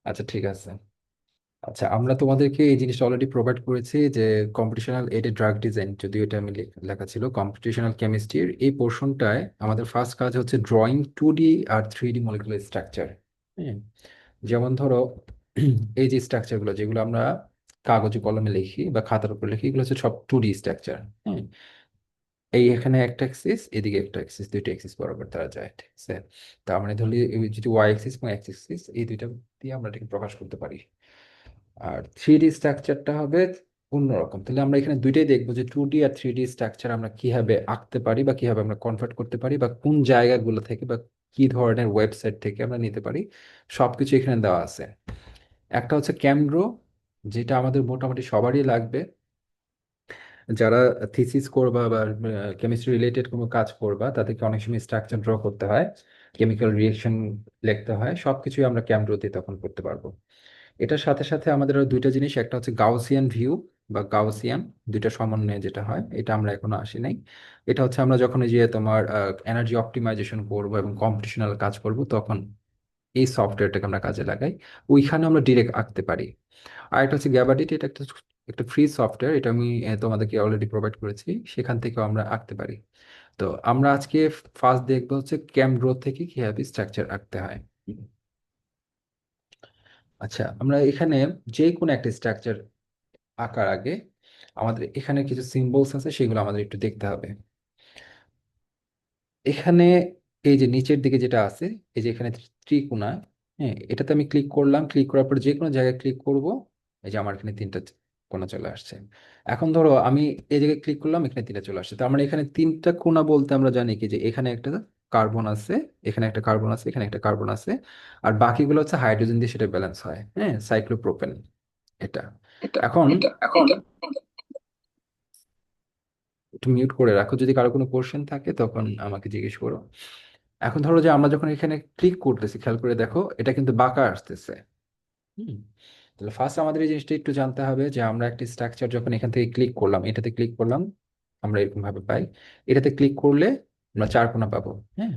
আচ্ছা, ঠিক আছে। আচ্ছা, আমরা তোমাদেরকে এই জিনিসটা অলরেডি প্রোভাইড করেছি যে কম্পিটিশনাল এডেড ড্রাগ ডিজাইন, যদিও এটা আমি লেখা ছিল কম্পিটিশনাল কেমিস্ট্রির এই পোর্শনটায় আমাদের ফার্স্ট কাজ হচ্ছে ড্রয়িং 2D আর 3D মলিকুলার স্ট্রাকচার। হ্যাঁ, যেমন ধরো এই যে স্ট্রাকচারগুলো যেগুলো আমরা কাগজে কলমে লিখি বা খাতার উপর লিখি, এগুলো হচ্ছে সব 2D স্ট্রাকচার। হ্যাঁ, এই এখানে একটা অ্যাক্সিস, এদিকে একটা অ্যাক্সিস, দুইটা অ্যাক্সিস বরাবর তারা যায়, ঠিক আছে। তার মানে ধরলে এই যদি ওয়াই অ্যাক্সিস এবং এক্স অ্যাক্সিস এই দুইটা দিয়ে আমরা এটাকে প্রকাশ করতে পারি। আর 3D স্ট্রাকচারটা হবে অন্যরকম। তাহলে আমরা এখানে দুইটাই দেখবো যে 2D আর 3D স্ট্রাকচার আমরা কিভাবে আঁকতে পারি বা কিভাবে আমরা কনভার্ট করতে পারি বা কোন জায়গাগুলো থেকে বা কি ধরনের ওয়েবসাইট থেকে আমরা নিতে পারি, সবকিছু এখানে দেওয়া আছে। একটা হচ্ছে ক্যামড্রো, যেটা আমাদের মোটামুটি সবারই লাগবে যারা থিসিস করবা বা কেমিস্ট্রি রিলেটেড কোনো কাজ করবা, তাদেরকে অনেক সময় স্ট্রাকচার ড্র করতে হয়, কেমিক্যাল রিয়েকশন লিখতে হয়, সবকিছুই আমরা ক্যামড্রোতে তখন করতে পারবো। এটার সাথে সাথে আমাদের আরো দুইটা জিনিস, একটা হচ্ছে গাউসিয়ান ভিউ বা গাউসিয়ান, দুইটা সমন্বয়ে যেটা হয়, এটা আমরা এখনো আসি নাই। এটা হচ্ছে আমরা যখন এই যে তোমার এনার্জি অপটিমাইজেশন করবো এবং কম্পিটিশনাল কাজ করব, তখন এই সফটওয়্যারটাকে আমরা কাজে লাগাই, ওইখানে আমরা ডিরেক্ট আঁকতে পারি। আর একটা হচ্ছে গ্যাবাডিট, এটা একটা একটা ফ্রি সফটওয়্যার, এটা আমি তোমাদেরকে অলরেডি প্রোভাইড করেছি, সেখান থেকেও আমরা আঁকতে পারি। তো আমরা আজকে ফার্স্ট দেখবো হচ্ছে ক্যামড্রো থেকে কিভাবে স্ট্রাকচার আঁকতে হয়। আচ্ছা, আমরা এখানে যে কোনো একটা স্ট্রাকচার আঁকার আগে আমাদের এখানে কিছু সিম্বলস আছে, সেগুলো আমাদের একটু দেখতে হবে। এখানে এই যে নিচের দিকে যেটা আছে, এই যে এখানে ত্রিকোণা, হ্যাঁ, এটাতে আমি ক্লিক করলাম, ক্লিক করার পর যে কোনো জায়গায় ক্লিক করব, এই যে আমার এখানে তিনটা কোণা চলে আসছে। এখন ধরো আমি এই জায়গায় ক্লিক করলাম, এখানে তিনটা চলে আসছে। তার মানে এখানে তিনটা কোণা বলতে আমরা জানি কি, যে এখানে একটা কার্বন আছে, এখানে একটা কার্বন আছে, এখানে একটা কার্বন আছে, আর বাকিগুলো হচ্ছে হাইড্রোজেন দিয়ে সেটা ব্যালেন্স হয়, হ্যাঁ, সাইক্লোপ্রোপেন এটা। এটা এখন এটা এখন একটু মিউট করে রাখো, যদি কারো কোনো কোশ্চেন থাকে তখন আমাকে জিজ্ঞেস করো। এখন ধরো যে আমরা যখন এখানে ক্লিক করতেছি, খেয়াল করে দেখো এটা কিন্তু বাঁকা আসতেছে। হুম, তাহলে ফার্স্ট আমাদের এই জিনিসটা একটু জানতে হবে যে আমরা একটা স্ট্রাকচার যখন এখান থেকে ক্লিক করলাম, এটাতে ক্লিক করলাম, আমরা এরকম ভাবে পাই। এটাতে ক্লিক করলে আমরা চার কোণা পাবো। হ্যাঁ,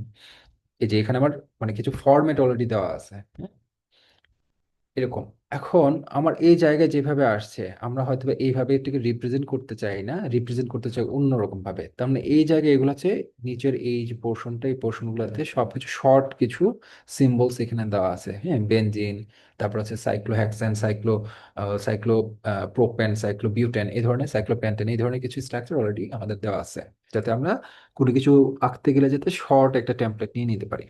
এই যে এখানে আমার মানে কিছু ফরম্যাট অলরেডি দেওয়া আছে, হ্যাঁ, এরকম। এখন আমার এই জায়গায় যেভাবে আসছে, আমরা হয়তো বা এইভাবে এটাকে রিপ্রেজেন্ট করতে চাই না, রিপ্রেজেন্ট করতে চাই অন্যরকম ভাবে। তার মানে এই জায়গায় এগুলো আছে, নিচের এই যে পোর্শনটা, এই পোর্শনগুলোতে সবকিছু শর্ট কিছু সিম্বলস এখানে দেওয়া আছে, হ্যাঁ, বেনজিন, তারপর আছে সাইক্লোহেক্সেন, সাইক্লো প্রোপেন, সাইক্লোবিউটেন, এই ধরনের সাইক্লোপেন্টেন, এই ধরনের কিছু স্ট্রাকচার অলরেডি আমাদের দেওয়া আছে, যাতে আমরা কোনো কিছু আঁকতে গেলে যাতে শর্ট একটা টেমপ্লেট নিয়ে নিতে পারি।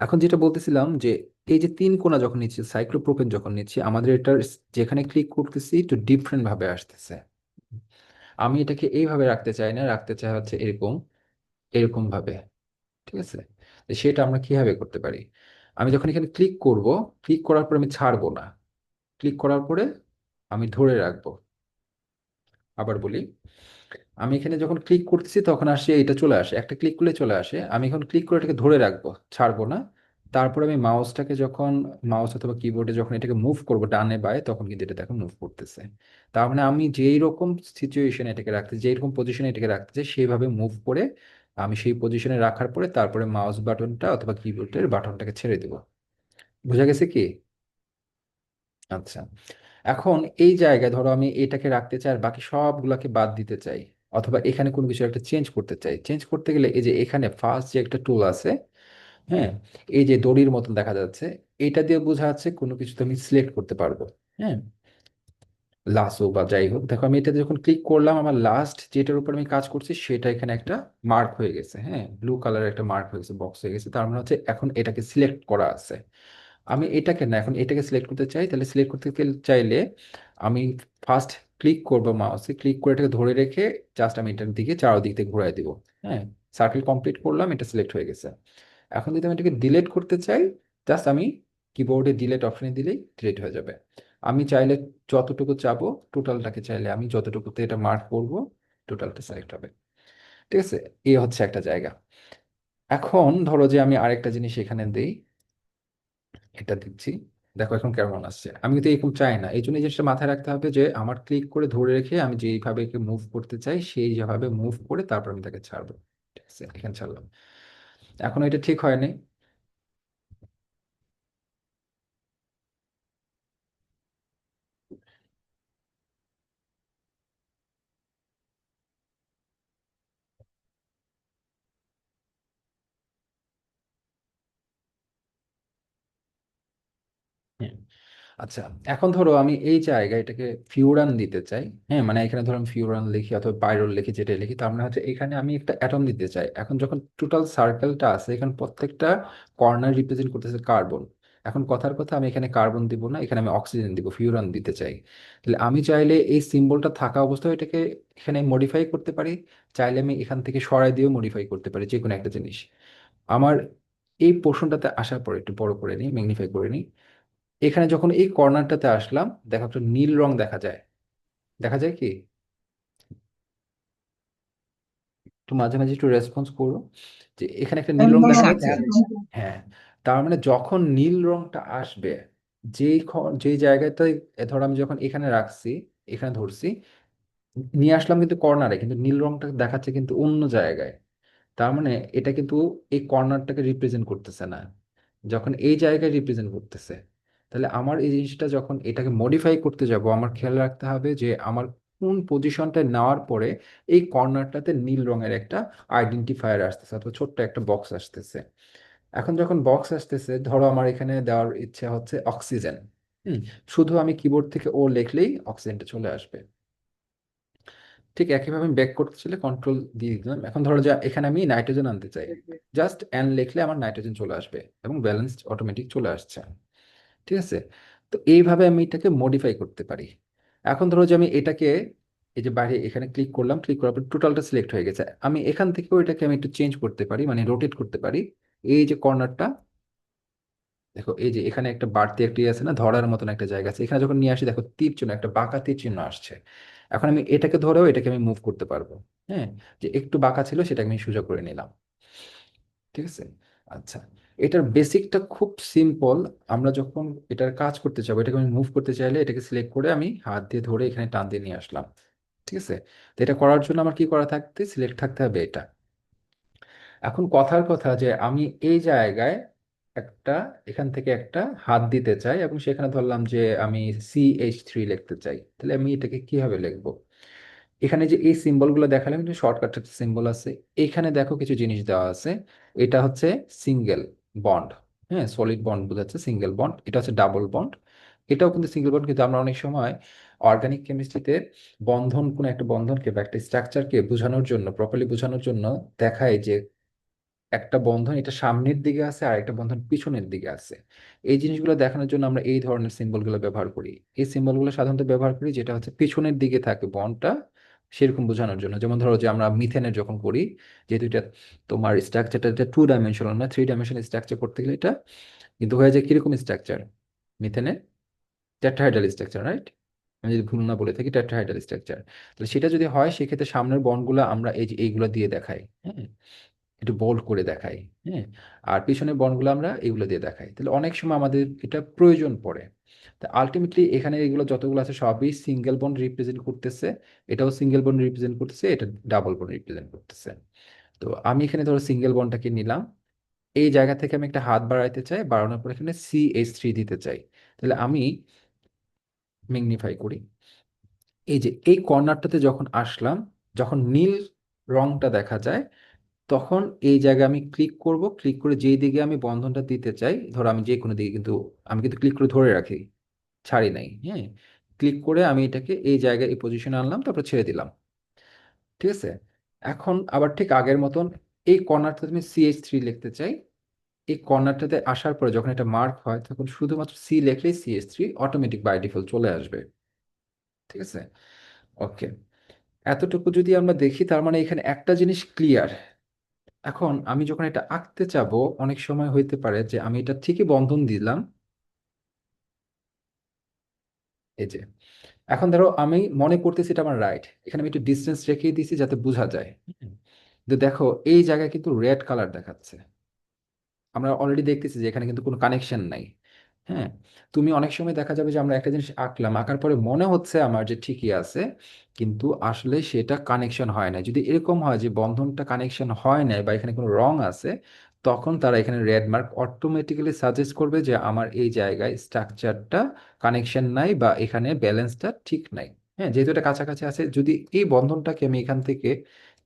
এখন যেটা বলতেছিলাম যে এই যে তিন কোণা যখন নিচ্ছি, সাইক্লোপ্রোপেন যখন নিচ্ছি, আমাদের এটার যেখানে ক্লিক করতেছি একটু ডিফারেন্ট ভাবে আসতেছে। আমি এটাকে এইভাবে রাখতে চাই না, রাখতে চাই হচ্ছে এরকম, এরকম ভাবে, ঠিক আছে। তো সেটা আমরা কিভাবে করতে পারি? আমি যখন এখানে ক্লিক করব, ক্লিক করার পর আমি ছাড়বো না, ক্লিক করার পরে আমি ধরে রাখবো। আবার বলি, আমি এখানে যখন ক্লিক করতেছি তখন আসে এটা চলে আসে, একটা ক্লিক করলে চলে আসে, আমি এখন ক্লিক করে এটাকে ধরে রাখবো, ছাড়বো না। তারপর আমি মাউসটাকে যখন, মাউস অথবা কিবোর্ডে যখন এটাকে মুভ করবো ডানে বায়ে, তখন কিন্তু এটা দেখো মুভ করতেছে। তার মানে আমি যেই রকম সিচুয়েশনে এটাকে রাখতে, যেই রকম পজিশনে এটাকে রাখতে চাই, সেইভাবে মুভ করে আমি সেই পজিশনে রাখার পরে তারপরে মাউস বাটনটা অথবা কিবোর্ডের বাটনটাকে ছেড়ে দেবো। বুঝা গেছে কি? আচ্ছা, এখন এই জায়গায় ধরো আমি এটাকে রাখতে চাই আর বাকি সবগুলোকে বাদ দিতে চাই, অথবা এখানে কোনো কিছু একটা চেঞ্জ করতে চাই। চেঞ্জ করতে গেলে এই যে এখানে ফার্স্ট যে একটা টুল আছে, হ্যাঁ, এই যে দড়ির মতন দেখা যাচ্ছে, এটা দিয়ে বোঝা যাচ্ছে কোনো কিছু তো আমি সিলেক্ট করতে পারবো। হ্যাঁ, লাসো বা যাই হোক, দেখো আমি এটাতে যখন ক্লিক করলাম, আমার লাস্ট যেটার উপর আমি কাজ করছি সেটা এখানে একটা মার্ক হয়ে গেছে, হ্যাঁ, ব্লু কালারের একটা মার্ক হয়ে গেছে, বক্স হয়ে গেছে। তার মানে হচ্ছে এখন এটাকে সিলেক্ট করা আছে। আমি এটাকে না, এখন এটাকে সিলেক্ট করতে চাই, তাহলে সিলেক্ট করতে চাইলে আমি ফার্স্ট ক্লিক করবো, মাউসে ক্লিক করে এটাকে ধরে রেখে জাস্ট আমি এটার দিকে চারদিক থেকে ঘুরাই দিব। হ্যাঁ, সার্কেল কমপ্লিট করলাম, এটা সিলেক্ট হয়ে গেছে। এখন যদি আমি এটাকে ডিলিট করতে চাই, জাস্ট আমি কিবোর্ডে ডিলিট অপশনে দিলেই ডিলিট হয়ে যাবে। আমি চাইলে যতটুকু চাবো, টোটালটাকে চাইলে আমি যতটুকুতে এটা মার্ক করব, টোটালটা সিলেক্ট হবে, ঠিক আছে। এই হচ্ছে একটা জায়গা। এখন ধরো যে আমি আরেকটা জিনিস এখানে দিই, এটা দিচ্ছি, দেখো এখন কেমন আসছে। আমি কিন্তু এরকম চাই না, এই জন্য এই জিনিসটা মাথায় রাখতে হবে যে আমার ক্লিক করে ধরে রেখে আমি যেইভাবে মুভ করতে চাই সেইভাবে মুভ করে তারপর আমি তাকে ছাড়বো, ঠিক আছে, এখানে ছাড়লাম। এখন এটা ঠিক হয়নি। আচ্ছা, এখন ধরো আমি এই জায়গায় এটাকে ফিউরান দিতে চাই। হ্যাঁ, মানে এখানে ধরো আমি ফিউরান লিখি অথবা পাইরোল লিখি, যেটা লিখি, তার মানে হচ্ছে এখানে আমি একটা অ্যাটম দিতে চাই। এখন যখন টোটাল সার্কেলটা আছে, এখানে প্রত্যেকটা কর্নার রিপ্রেজেন্ট করতেছে কার্বন। এখন কথার কথা, আমি এখানে কার্বন দিব না, এখানে আমি অক্সিজেন দিব, ফিউরান দিতে চাই। তাহলে আমি চাইলে এই সিম্বলটা থাকা অবস্থায় এটাকে এখানে মডিফাই করতে পারি, চাইলে আমি এখান থেকে সরাই দিয়েও মডিফাই করতে পারি, যে কোনো একটা জিনিস। আমার এই পোর্শনটাতে আসার পরে একটু বড় করে নিই, ম্যাগনিফাই করে নিই। এখানে যখন এই কর্নারটাতে আসলাম, দেখা একটু নীল রং দেখা যায়। দেখা যায় কি? একটু মাঝে মাঝে একটু রেসপন্স করো, যে এখানে একটা নীল রং হ্যাঁ দেখা হ্যাঁ, যাচ্ছে। দেখা যাচ্ছে। হ্যাঁ, তার মানে যখন নীল রংটা আসবে, যেই জায়গাতে, ধরো আমি যখন এখানে রাখছি, এখানে ধরছি, নিয়ে আসলাম কিন্তু কর্নারে, কিন্তু নীল রংটা দেখাচ্ছে কিন্তু অন্য জায়গায়। তার মানে এটা কিন্তু এই কর্নারটাকে রিপ্রেজেন্ট করতেছে না, যখন এই জায়গায় রিপ্রেজেন্ট করতেছে। তাহলে আমার এই জিনিসটা যখন এটাকে মডিফাই করতে যাব, আমার খেয়াল রাখতে হবে যে আমার কোন পজিশনটা নেওয়ার পরে এই কর্নারটাতে নীল রঙের একটা আইডেন্টিফায়ার আসতেছে অথবা ছোট্ট একটা বক্স আসতেছে। এখন যখন বক্স আসতেছে, ধরো আমার এখানে দেওয়ার ইচ্ছা হচ্ছে অক্সিজেন। হুম, শুধু আমি কিবোর্ড থেকে ও লিখলেই অক্সিজেনটা চলে আসবে। ঠিক একইভাবে আমি ব্যাক করতে চাইলে কন্ট্রোল দিয়ে দিলাম। এখন ধরো যে এখানে আমি নাইট্রোজেন আনতে চাই, জাস্ট এন লিখলে আমার নাইট্রোজেন চলে আসবে এবং ব্যালেন্স অটোমেটিক চলে আসছে। ঠিক আছে? তো এইভাবে আমি এটাকে মডিফাই করতে পারি। এখন ধরো যে আমি এটাকে, এই যে বাইরে এখানে ক্লিক করলাম, ক্লিক করার পর টোটালটা সিলেক্ট হয়ে গেছে, আমি এখান থেকেও এটাকে আমি একটু চেঞ্জ করতে পারি, মানে রোটেট করতে পারি। এই যে কর্নারটা, দেখো এই যে এখানে একটা বাড়তি একটি আছে না, ধরার মতন একটা জায়গা আছে, এখানে যখন নিয়ে আসি দেখো তীর চিহ্ন, একটা বাঁকা তীর চিহ্ন আসছে। এখন আমি এটাকে ধরেও এটাকে আমি মুভ করতে পারবো। হ্যাঁ, যে একটু বাঁকা ছিল সেটাকে আমি সোজা করে নিলাম। ঠিক আছে? আচ্ছা, এটার বেসিকটা খুব সিম্পল। আমরা যখন এটার কাজ করতে চাবো, এটাকে আমি মুভ করতে চাইলে এটাকে সিলেক্ট করে আমি হাত দিয়ে ধরে এখানে টান দিয়ে নিয়ে আসলাম। ঠিক আছে? তো এটা করার জন্য আমার কি করা থাকতে, সিলেক্ট থাকতে হবে এটা। এখন কথার কথা যে আমি এই জায়গায় একটা, এখান থেকে একটা হাত দিতে চাই এবং সেখানে ধরলাম যে আমি CH3 লিখতে চাই। তাহলে আমি এটাকে কিভাবে লিখবো? এখানে যে এই সিম্বলগুলো দেখালাম, কিন্তু শর্টকাট সিম্বল আছে। এখানে দেখো কিছু জিনিস দেওয়া আছে। এটা হচ্ছে সিঙ্গেল বন্ড। হ্যাঁ, সলিড বন্ড বোঝাচ্ছে, সিঙ্গেল বন্ড। এটা হচ্ছে ডাবল বন্ড, এটাও কিন্তু সিঙ্গেল বন্ড। কিন্তু আমরা অনেক সময় অর্গানিক কেমিস্ট্রিতে বন্ধন, কোন একটা বন্ধনকে বা একটা স্ট্রাকচারকে বোঝানোর জন্য, প্রপারলি বোঝানোর জন্য দেখায় যে একটা বন্ধন এটা সামনের দিকে আছে আর একটা বন্ধন পিছনের দিকে আছে। এই জিনিসগুলো দেখানোর জন্য আমরা এই ধরনের সিম্বলগুলো ব্যবহার করি। এই সিম্বলগুলো সাধারণত ব্যবহার করি যেটা হচ্ছে পিছনের দিকে থাকে বন্ডটা, সেরকম বোঝানোর জন্য। যেমন ধরো যে আমরা মিথেনের যখন করি, যেহেতু এটা তোমার স্ট্রাকচারটা, এটা 2 ডাইমেনশনাল না, 3 ডাইমেনশনাল স্ট্রাকচার করতে গেলে এটা কিন্তু হয়ে যায় কিরকম স্ট্রাকচার, মিথেনের টেট্রাহাইড্রাল স্ট্রাকচার, রাইট? আমি যদি ভুল না বলে থাকি, টেট্রাহাইড্রাল স্ট্রাকচার। তাহলে সেটা যদি হয়, সেক্ষেত্রে সামনের বন্ডগুলো আমরা এই যে এইগুলো দিয়ে দেখাই। হ্যাঁ, একটু বোল্ড করে দেখাই। হ্যাঁ, আর পিছনের বন্ডগুলো আমরা এগুলো দিয়ে দেখাই। তাহলে অনেক সময় আমাদের এটা প্রয়োজন পড়ে। তা আলটিমেটলি এখানে এগুলো যতগুলো আছে সবই সিঙ্গেল বন্ড রিপ্রেজেন্ট করতেছে। এটাও সিঙ্গেল বন্ড রিপ্রেজেন্ট করতেছে, এটা ডাবল বন্ড রিপ্রেজেন্ট করতেছে। তো আমি এখানে ধরো সিঙ্গেল বন্ডটাকে নিলাম, এই জায়গা থেকে আমি একটা হাত বাড়াইতে চাই, বাড়ানোর পর এখানে CH3 দিতে চাই। তাহলে আমি ম্যাগনিফাই করি, এই যে এই কর্নারটাতে যখন আসলাম, যখন নীল রংটা দেখা যায়, তখন এই জায়গায় আমি ক্লিক করব। ক্লিক করে যেই দিকে আমি বন্ধনটা দিতে চাই, ধরো আমি যে কোনো দিকে, কিন্তু আমি কিন্তু ক্লিক করে ধরে রাখি, ছাড়ি নাই। হ্যাঁ, ক্লিক করে আমি এটাকে এই জায়গায় এই পজিশনে আনলাম, তারপর ছেড়ে দিলাম। ঠিক আছে? এখন আবার ঠিক আগের মতন এই কর্নারটাতে আমি CH3 লিখতে চাই। এই কর্নারটাতে আসার পরে যখন এটা মার্ক হয়, তখন শুধুমাত্র সি লিখলেই CH3 অটোমেটিক বাই ডিফল্ট চলে আসবে। ঠিক আছে? ওকে, এতটুকু যদি আমরা দেখি, তার মানে এখানে একটা জিনিস ক্লিয়ার। এখন আমি যখন এটা আঁকতে যাব, অনেক সময় হইতে পারে যে আমি এটা ঠিকই বন্ধন দিলাম, এই যে। এখন ধরো আমি মনে করতেছি এটা আমার রাইট, এখানে আমি একটু ডিস্টেন্স রেখে দিয়েছি যাতে বোঝা যায়। হুম। কিন্তু দেখো এই জায়গায় কিন্তু রেড কালার দেখাচ্ছে। আমরা অলরেডি দেখতেছি যে এখানে কিন্তু কোনো কানেকশন নাই। হ্যাঁ, তুমি অনেক সময় দেখা যাবে যে আমরা একটা জিনিস আঁকলাম, আঁকার পরে মনে হচ্ছে আমার যে ঠিকই আছে, কিন্তু আসলে সেটা কানেকশন হয় না। যদি এরকম হয় যে বন্ধনটা কানেকশন হয় না বা এখানে কোনো রং আছে, তখন তারা এখানে রেড মার্ক অটোমেটিক্যালি সাজেস্ট করবে যে আমার এই জায়গায় স্ট্রাকচারটা কানেকশন নাই বা এখানে ব্যালেন্সটা ঠিক নাই। হ্যাঁ, যেহেতু এটা কাছাকাছি আছে, যদি এই বন্ধনটাকে আমি এখান থেকে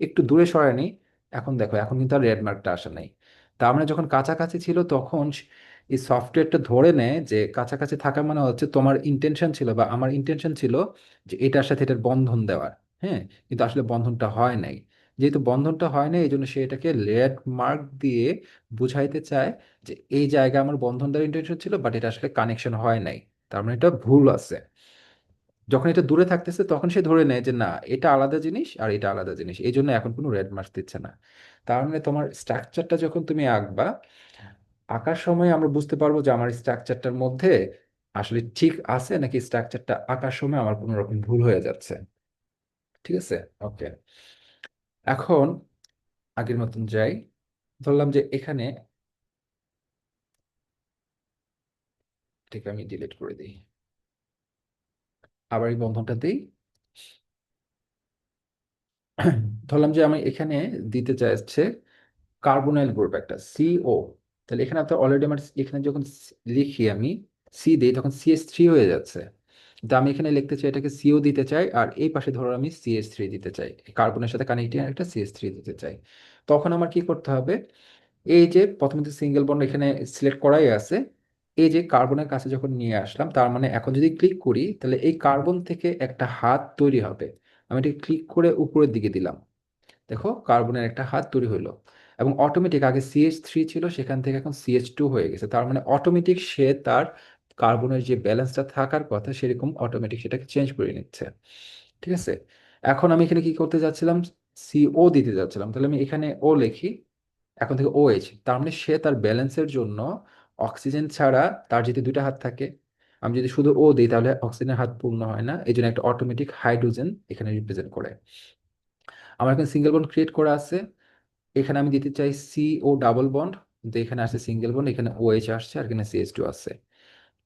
একটু দূরে সরাই নিই, এখন দেখো এখন কিন্তু আর রেড মার্কটা আসে নাই। তার মানে যখন কাছাকাছি ছিল তখন এই সফটওয়্যারটা ধরে নেয় যে কাছাকাছি থাকা মানে হচ্ছে তোমার ইন্টেনশন ছিল বা আমার ইন্টেনশন ছিল যে এটার সাথে এটার বন্ধন দেওয়ার। হ্যাঁ, কিন্তু আসলে বন্ধনটা হয় নাই। যেহেতু বন্ধনটা হয় নাই, এই জন্য সে এটাকে রেড মার্ক দিয়ে বুঝাইতে চায় যে এই জায়গায় আমার বন্ধন দেওয়ার ইন্টেনশন ছিল, বাট এটা আসলে কানেকশন হয় নাই, তার মানে এটা ভুল আছে। যখন এটা দূরে থাকতেছে তখন সে ধরে নেয় যে না, এটা আলাদা জিনিস আর এটা আলাদা জিনিস, এই জন্য এখন কোনো রেড মার্ক দিচ্ছে না। তার মানে তোমার স্ট্রাকচারটা যখন তুমি আঁকবা, আঁকার সময় আমরা বুঝতে পারবো যে আমার স্ট্রাকচারটার মধ্যে আসলে ঠিক আছে নাকি স্ট্রাকচারটা আঁকার সময় আমার কোনো রকম ভুল হয়ে যাচ্ছে। ঠিক আছে, ওকে। এখন আগের মতন যাই। ধরলাম যে এখানে, ঠিক আমি ডিলিট করে দিই, আবার এই বন্ধনটা দিই। ধরলাম যে আমি এখানে দিতে চাইছে কার্বনাইল গ্রুপ একটা সিও। তাহলে এখানে আপনার অলরেডি আমার এখানে যখন লিখি আমি সি দিই তখন CH3 হয়ে যাচ্ছে। কিন্তু আমি এখানে লিখতে চাই এটাকে সিও দিতে চাই, আর এই পাশে ধরো আমি CH3 দিতে চাই, কার্বনের সাথে কানেক্টিং একটা CH3 দিতে চাই। তখন আমার কি করতে হবে, এই যে প্রথমে তো সিঙ্গেল বন্ড এখানে সিলেক্ট করাই আছে, এই যে কার্বনের কাছে যখন নিয়ে আসলাম, তার মানে এখন যদি ক্লিক করি তাহলে এই কার্বন থেকে একটা হাত তৈরি হবে। আমি এটা ক্লিক করে উপরের দিকে দিলাম, দেখো কার্বনের একটা হাত তৈরি হলো। এবং অটোমেটিক আগে CH3 ছিল, সেখান থেকে এখন CH2 হয়ে গেছে, তার মানে অটোমেটিক সে তার কার্বনের যে ব্যালেন্সটা থাকার কথা সেরকম অটোমেটিক সেটাকে চেঞ্জ করে নিচ্ছে। ঠিক আছে, এখন আমি এখানে কি করতে যাচ্ছিলাম, CO দিতে যাচ্ছিলাম, তাহলে আমি এখানে ও লিখি, এখন থেকে OH, তার মানে সে তার ব্যালেন্সের জন্য অক্সিজেন ছাড়া, তার যদি দুইটা হাত থাকে, আমি যদি শুধু ও দিই তাহলে অক্সিজেনের হাত পূর্ণ হয় না, এই জন্য একটা অটোমেটিক হাইড্রোজেন এখানে রিপ্রেজেন্ট করে। আমার এখানে সিঙ্গেল বন্ড ক্রিয়েট করা আছে, এখানে আমি দিতে চাই CO ডাবল বন্ড, কিন্তু এখানে আসছে সিঙ্গেল বন্ড, এখানে OH আসছে আর এখানে CH2 আছে।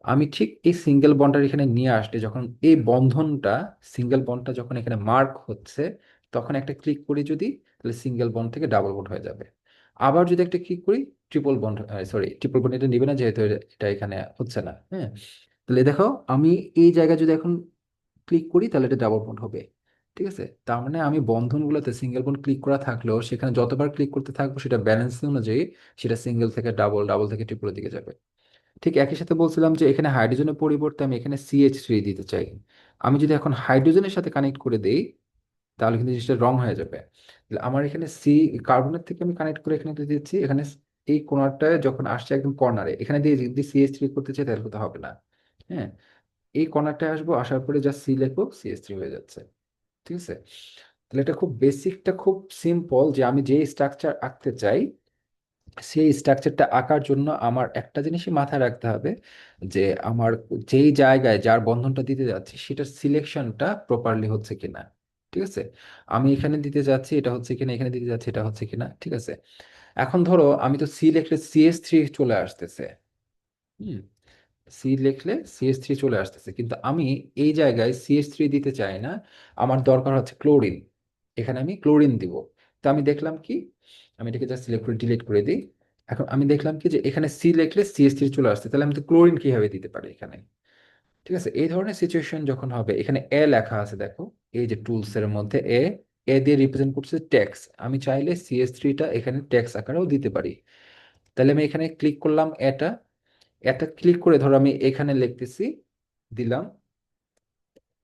আমি ঠিক এই সিঙ্গেল বন্ডটা এখানে নিয়ে আসলে যখন এই বন্ধনটা, সিঙ্গেল বন্ডটা যখন এখানে মার্ক হচ্ছে, তখন একটা ক্লিক করি যদি, তাহলে সিঙ্গেল বন্ড থেকে ডাবল বন্ড হয়ে যাবে। আবার যদি একটা ক্লিক করি triple bond, sorry triple bond এটা নিবে না যেহেতু এটা এখানে হচ্ছে না। হ্যাঁ, তাহলে দেখো আমি এই জায়গায় যদি এখন ক্লিক করি তাহলে এটা ডাবল বন্ড হবে। ঠিক আছে, তার মানে আমি বন্ধনগুলোতে সিঙ্গেল বন্ড ক্লিক করা থাকলেও সেখানে যতবার ক্লিক করতে থাকবো সেটা ব্যালেন্স অনুযায়ী সেটা সিঙ্গেল থেকে ডাবল, ডাবল থেকে ট্রিপলের দিকে যাবে। ঠিক একই সাথে বলছিলাম যে এখানে হাইড্রোজেনের পরিবর্তে আমি এখানে CH3 দিতে চাই। আমি যদি এখন হাইড্রোজেনের সাথে কানেক্ট করে দেই তাহলে কিন্তু জিনিসটা রং হয়ে যাবে। তাহলে আমার এখানে কার্বনের থেকে আমি কানেক্ট করে এখানে দিয়ে দিচ্ছি, এখানে এই কোণারটায় যখন আসছে একদম কর্নারে এখানে দিয়ে যদি CH3 করতে চাই তাহলে তো হবে না। হ্যাঁ, এই কর্নারটায় আসবো, আসার পরে যা সি লিখবো CH3 হয়ে যাচ্ছে। ঠিক আছে, তাহলে এটা খুব বেসিকটা খুব সিম্পল, যে আমি যে স্ট্রাকচার আঁকতে চাই সেই স্ট্রাকচারটা আঁকার জন্য আমার একটা জিনিসই মাথায় রাখতে হবে, যে আমার যেই জায়গায় যার বন্ধনটা দিতে যাচ্ছি সেটার সিলেকশনটা প্রপারলি হচ্ছে কিনা। ঠিক আছে, আমি এখানে দিতে যাচ্ছি এটা হচ্ছে কিনা, এখানে দিতে যাচ্ছি এটা হচ্ছে কিনা। ঠিক আছে, এখন ধরো আমি তো সি লিখলে CH3 চলে আসতেছে। হুম, সি লিখলে CH3 চলে আসতেছে, কিন্তু আমি এই জায়গায় CH3 দিতে চাই না, আমার দরকার হচ্ছে ক্লোরিন। এখানে আমি ক্লোরিন দিব। তো আমি দেখলাম কি, আমি এটাকে জাস্ট সিলেক্ট করে ডিলিট করে দিই। এখন আমি দেখলাম কি যে এখানে সি লিখলে CH3 চলে আসছে, তাহলে আমি তো ক্লোরিন কিভাবে দিতে পারি এখানে। ঠিক আছে, এই ধরনের সিচুয়েশন যখন হবে, এখানে এ লেখা আছে দেখো, এই যে টুলস এর মধ্যে এ, এ দিয়ে রিপ্রেজেন্ট করছে ট্যাক্স, আমি চাইলে CH3টা এখানে ট্যাক্স আকারেও দিতে পারি। তাহলে আমি এখানে ক্লিক করলাম, এটা এটা ক্লিক করে ধরো আমি এখানে লিখতেছি, দিলাম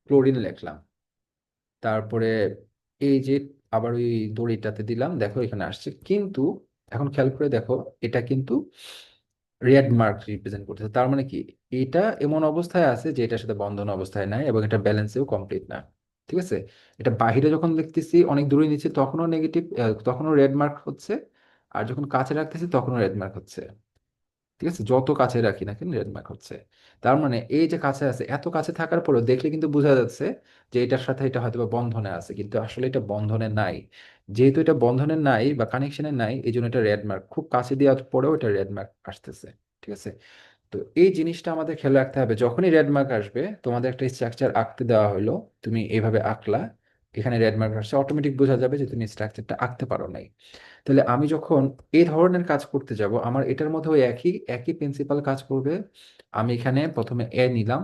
ক্লোরিন লিখলাম, তারপরে এই যে আবার ওই দড়িটাতে দিলাম, দেখো এখানে আসছে, কিন্তু এখন খেয়াল করে দেখো এটা কিন্তু রেড মার্ক রিপ্রেজেন্ট করতেছে, তার মানে কি এটা এমন অবস্থায় আছে যে এটার সাথে বন্ধন অবস্থায় নাই এবং এটা ব্যালেন্সেও কমপ্লিট না। ঠিক আছে, এটা বাহিরে যখন লিখতেছি অনেক দূরে নিচ্ছে তখনও নেগেটিভ, তখনও রেড মার্ক হচ্ছে, আর যখন কাছে রাখতেছি তখনও রেড মার্ক হচ্ছে। ঠিক আছে, যত কাছে রাখি না কেন রেড মার্ক হচ্ছে। তার মানে এই যে কাছে আছে, এত কাছে থাকার পরেও দেখলে কিন্তু বোঝা যাচ্ছে যে এটার সাথে এটা হয়তো বা বন্ধনে আছে, কিন্তু আসলে এটা বন্ধনে নাই। যেহেতু এটা বন্ধনে নাই বা কানেকশনে নাই, এই জন্য এটা রেড মার্ক, খুব কাছে দেওয়ার পরেও এটা রেড মার্ক আসতেছে। ঠিক আছে, তো এই জিনিসটা আমাদের খেয়াল রাখতে হবে, যখনই রেড মার্ক আসবে, তোমাদের একটা স্ট্রাকচার আঁকতে দেওয়া হলো, তুমি এইভাবে আঁকলা, এখানে রেড মার্ক আসছে, অটোমেটিক বোঝা যাবে যে তুমি স্ট্রাকচারটা আঁকতে পারো নাই। তাহলে আমি যখন এই ধরনের কাজ করতে যাব, আমার এটার মধ্যে ওই একই একই প্রিন্সিপাল কাজ করবে। আমি এখানে প্রথমে এ নিলাম।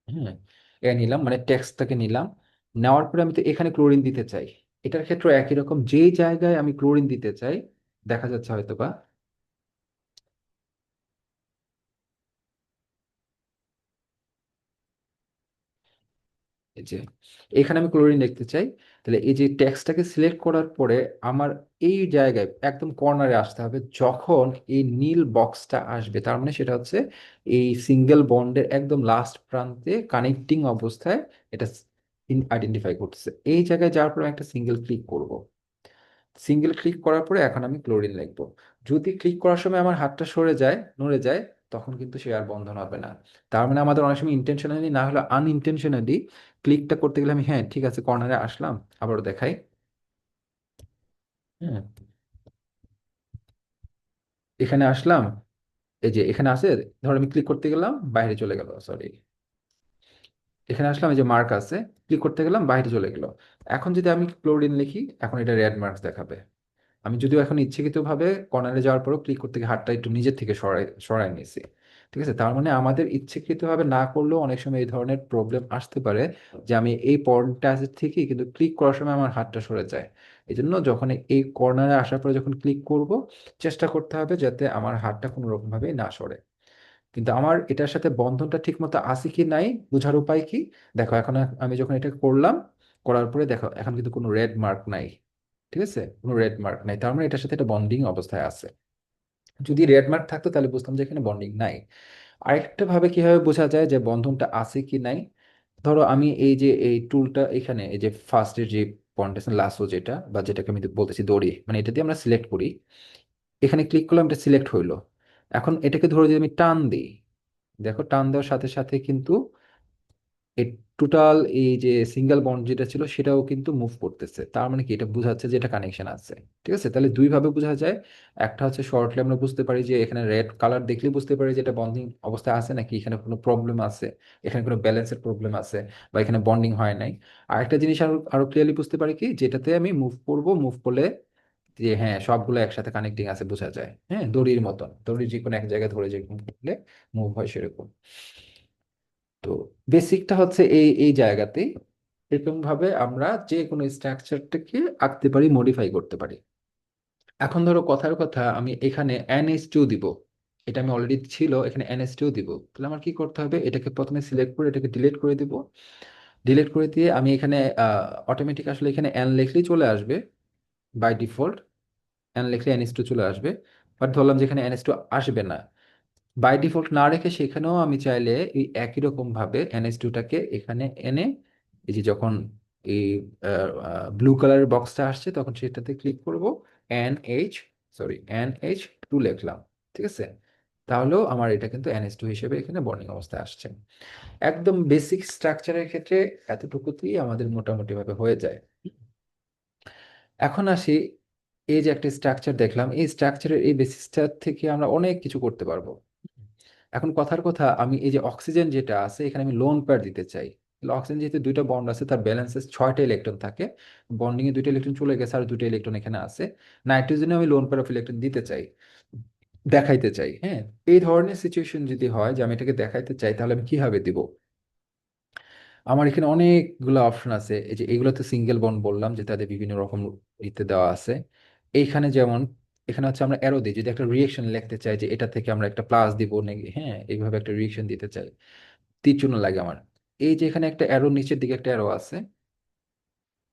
হ্যাঁ, এ নিলাম মানে টেক্সটটাকে নিলাম, নেওয়ার পরে আমি তো এখানে ক্লোরিন দিতে চাই। এটার ক্ষেত্রে একই রকম, যেই জায়গায় আমি ক্লোরিন দিতে চাই, দেখা যাচ্ছে হয়তো বা এই যে এখানে আমি ক্লোরিন লিখতে চাই, তাহলে এই যে টেক্সটটাকে সিলেক্ট করার পরে আমার এই জায়গায় একদম কর্নারে আসতে হবে, যখন এই নীল বক্সটা আসবে তার মানে সেটা হচ্ছে এই সিঙ্গেল বন্ডের একদম লাস্ট প্রান্তে কানেক্টিং অবস্থায় এটা আইডেন্টিফাই করতেছে। এই জায়গায় যাওয়ার পর আমি একটা সিঙ্গেল ক্লিক করব। সিঙ্গেল ক্লিক করার পরে এখন আমি ক্লোরিন লিখবো। যদি ক্লিক করার সময় আমার হাতটা সরে যায়, নড়ে যায়, তখন কিন্তু সে আর বন্ধন হবে না। তার মানে আমাদের অনেক সময় ইন্টেনশনালি না হলে আনইনটেনশনালি ক্লিকটা করতে গেলে আমি, হ্যাঁ ঠিক আছে, কর্নারে আসলাম, আবারও দেখাই। হ্যাঁ, এখানে আসলাম, এই যে এখানে আছে, ধর আমি ক্লিক করতে গেলাম বাইরে চলে গেল, সরি, এখানে আসলাম, এই যে মার্ক আছে, ক্লিক করতে গেলাম বাইরে চলে গেল। এখন যদি আমি ক্লোরিন লিখি, এখন এটা রেড মার্কস দেখাবে। আমি যদিও এখন ইচ্ছাকৃতভাবে কর্নারে যাওয়ার পরও ক্লিক করতে গিয়ে হাতটা একটু নিজের থেকে সরাই সরাই নিয়েছি। ঠিক আছে, তার মানে আমাদের ইচ্ছাকৃতভাবে না করলেও অনেক সময় এই ধরনের প্রবলেম আসতে পারে, যে আমি এই পয়েন্টটা থেকে কিন্তু ক্লিক করার সময় আমার হাতটা সরে যায়। এই জন্য যখন এই কর্নারে আসার পরে যখন ক্লিক করব, চেষ্টা করতে হবে যাতে আমার হাতটা কোনো রকম ভাবে না সরে। কিন্তু আমার এটার সাথে বন্ধনটা ঠিক মতো আছে কি নাই বোঝার উপায় কি? দেখো এখন আমি যখন এটা করলাম, করার পরে দেখো এখন কিন্তু কোনো রেড মার্ক নাই। ঠিক আছে, কোনো রেড মার্ক নাই, তার মানে এটার সাথে এটা বন্ডিং অবস্থায় আছে। যদি রেড মার্ক থাকতো তাহলে বুঝতাম যে এখানে বন্ডিং নাই। আরেকটা ভাবে কিভাবে বোঝা যায় যে বন্ধনটা আছে কি নাই? ধরো আমি এই যে এই টুলটা এখানে, এই যে ফার্স্টের যে পয়েন্ট আছে লাসো যেটা, বা যেটাকে আমি বলতেছি দড়ি, মানে এটা দিয়ে আমরা সিলেক্ট করি। এখানে ক্লিক করলাম, এটা সিলেক্ট হইলো। এখন এটাকে ধরো যদি আমি টান দিই, দেখো টান দেওয়ার সাথে সাথে কিন্তু এই টোটাল এই যে সিঙ্গেল বন্ড যেটা ছিল সেটাও কিন্তু মুভ করতেছে। তার মানে কি, এটা বোঝাচ্ছে যে এটা কানেকশন আছে। ঠিক আছে, তাহলে দুই ভাবে বোঝা যায়। একটা হচ্ছে শর্টলি আমরা বুঝতে পারি যে এখানে রেড কালার দেখলে বুঝতে পারি যে এটা বন্ডিং অবস্থায় আছে নাকি এখানে কোনো প্রবলেম আছে, এখানে কোনো ব্যালেন্সের প্রবলেম আছে, বা এখানে বন্ডিং হয় নাই। আর একটা জিনিস আরো আরো ক্লিয়ারলি বুঝতে পারি কি, যেটাতে আমি মুভ করব, মুভ করলে যে হ্যাঁ সবগুলো একসাথে কানেক্টিং আছে বোঝা যায়। হ্যাঁ, দড়ির মতন, দড়ির যে কোনো এক জায়গায় ধরে যেরকম করলে মুভ হয় সেরকম। তো বেসিকটা হচ্ছে এই এই জায়গাতে, এরকম ভাবে আমরা যে কোনো স্ট্রাকচারটাকে আঁকতে পারি, মডিফাই করতে পারি। এখন ধরো কথার কথা আমি এখানে NH2 দিব, এটা আমি অলরেডি ছিল, এখানে NH2 দিব, তাহলে আমার কি করতে হবে, এটাকে প্রথমে সিলেক্ট করে এটাকে ডিলিট করে দিব। ডিলিট করে দিয়ে আমি এখানে অটোমেটিক আসলে এখানে এন লিখলেই চলে আসবে, বাই ডিফল্ট এন লিখলে NH2 চলে আসবে। বাট ধরলাম যে এখানে NH2 আসবে না, বাই ডিফল্ট না রেখে সেখানেও আমি চাইলে এই একই রকম ভাবে NH2টাকে এখানে এনে, এই যে যখন এই ব্লু কালারের বক্সটা আসছে তখন সেটাতে ক্লিক করব, NH, সরি NH2 লিখলাম। ঠিক আছে, তাহলেও আমার এটা কিন্তু NH2 হিসেবে এখানে বর্নিং অবস্থায় আসছে। একদম বেসিক স্ট্রাকচারের ক্ষেত্রে এতটুকুতেই আমাদের মোটামুটি ভাবে হয়ে যায়। এখন আসি, এই যে একটা স্ট্রাকচার দেখলাম, এই স্ট্রাকচারের এই বেসিসটা থেকে আমরা অনেক কিছু করতে পারবো। এখন কথার কথা, আমি এই যে অক্সিজেন যেটা আছে এখানে আমি লোন পেয়ার দিতে চাই। তাহলে অক্সিজেন যেহেতু দুইটা বন্ড আছে, তার ব্যালেন্সে 6টা ইলেকট্রন থাকে, বন্ডিং এ দুইটা ইলেকট্রন চলে গেছে আর দুইটা ইলেকট্রন এখানে আছে। নাইট্রোজেনে আমি লোন পেয়ার অফ ইলেকট্রন দিতে চাই, দেখাইতে চাই। হ্যাঁ, এই ধরনের সিচুয়েশন যদি হয় যে আমি এটাকে দেখাইতে চাই, তাহলে আমি কিভাবে দিব? আমার এখানে অনেকগুলো অপশন আছে। এই যে এগুলোতে সিঙ্গেল বন্ড বললাম যে তাদের বিভিন্ন রকম ইতে দেওয়া আছে। এইখানে যেমন, এখানে হচ্ছে আমরা অ্যারো দিই, যদি একটা রিয়েকশন লিখতে চাই যে এটা থেকে আমরা একটা প্লাস দিব নাকি, হ্যাঁ এইভাবে একটা রিয়েকশন দিতে চাই, তীর চিহ্ন লাগে আমার। এই যে এখানে একটা অ্যারো, নিচের দিকে একটা অ্যারো আছে,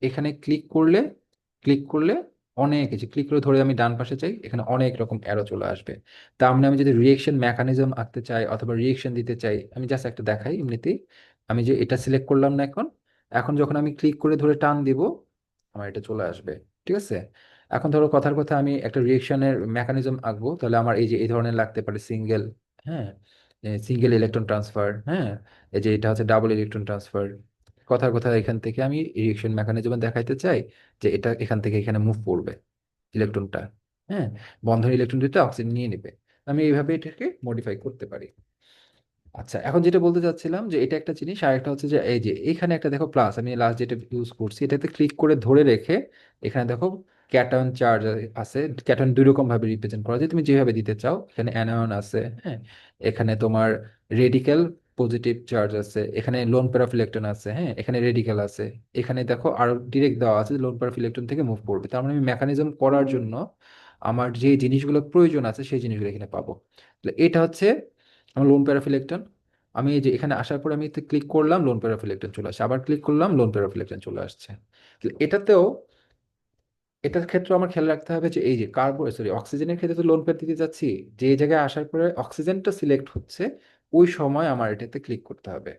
এখানে ক্লিক করলে অনেক কিছু, ক্লিক করে ধরে আমি ডান পাশে চাই, এখানে অনেক রকম অ্যারো চলে আসবে। তার মানে আমি যদি রিয়েকশন মেকানিজম আঁকতে চাই অথবা রিয়েকশন দিতে চাই, আমি জাস্ট একটা দেখাই এমনিতেই। আমি যে এটা সিলেক্ট করলাম না, এখন এখন যখন আমি ক্লিক করে ধরে টান দিব, আমার এটা চলে আসবে। ঠিক আছে, এখন ধরো কথার কথা আমি একটা রিয়েকশনের মেকানিজম আঁকবো, তাহলে আমার এই যে এই ধরনের লাগতে পারে সিঙ্গেল, হ্যাঁ সিঙ্গেল ইলেকট্রন ট্রান্সফার, হ্যাঁ এই যে এটা হচ্ছে ডাবল ইলেকট্রন ট্রান্সফার। কথার কথা এখান থেকে আমি রিয়েকশন মেকানিজম দেখাইতে চাই যে এটা এখান থেকে এখানে মুভ করবে ইলেকট্রনটা, হ্যাঁ বন্ধন ইলেকট্রন দুটো অক্সিজেন নিয়ে নেবে। আমি এইভাবে এটাকে মডিফাই করতে পারি। আচ্ছা, এখন যেটা বলতে চাচ্ছিলাম যে এটা একটা জিনিস, আর একটা হচ্ছে যে এই যে এখানে একটা দেখো প্লাস, আমি লাস্ট যেটা ইউজ করছি এটাতে ক্লিক করে ধরে রেখে, এখানে দেখো ক্যাটায়ন চার্জ আছে। ক্যাটায়ন দুই রকম ভাবে রিপ্রেজেন্ট করা যায়, তুমি যেভাবে দিতে চাও। এখানে অ্যানায়ন আছে, হ্যাঁ এখানে তোমার রেডিক্যাল পজিটিভ চার্জ আছে, এখানে লোন পেয়ার অফ ইলেকট্রন আছে, হ্যাঁ, এখানে রেডিক্যাল আছে, এখানে দেখো আরো ডিরেক্ট দেওয়া আছে লোন পেয়ার অফ ইলেকট্রন থেকে মুভ করবে। তার মানে আমি মেকানিজম করার জন্য আমার যে জিনিসগুলো প্রয়োজন আছে সেই জিনিসগুলো এখানে পাবো। তাহলে এটা হচ্ছে আমার লোন পেয়ার অফ ইলেকট্রন। আমি এই যে এখানে আসার পর আমি ক্লিক করলাম, লোন পেয়ার অফ ইলেকট্রন চলে আসছে, আবার ক্লিক করলাম, লোন পেয়ার অফ ইলেকট্রন চলে আসছে। তাহলে এটাতেও, এটার ক্ষেত্রে আমার খেয়াল রাখতে হবে যে এই যে কার্বন সরি অক্সিজেনের ক্ষেত্রে তো লোন পেয়ার দিতে যাচ্ছি, যে জায়গায় আসার পরে অক্সিজেনটা সিলেক্ট হচ্ছে ওই সময় আমার এটাতে ক্লিক করতে হবে।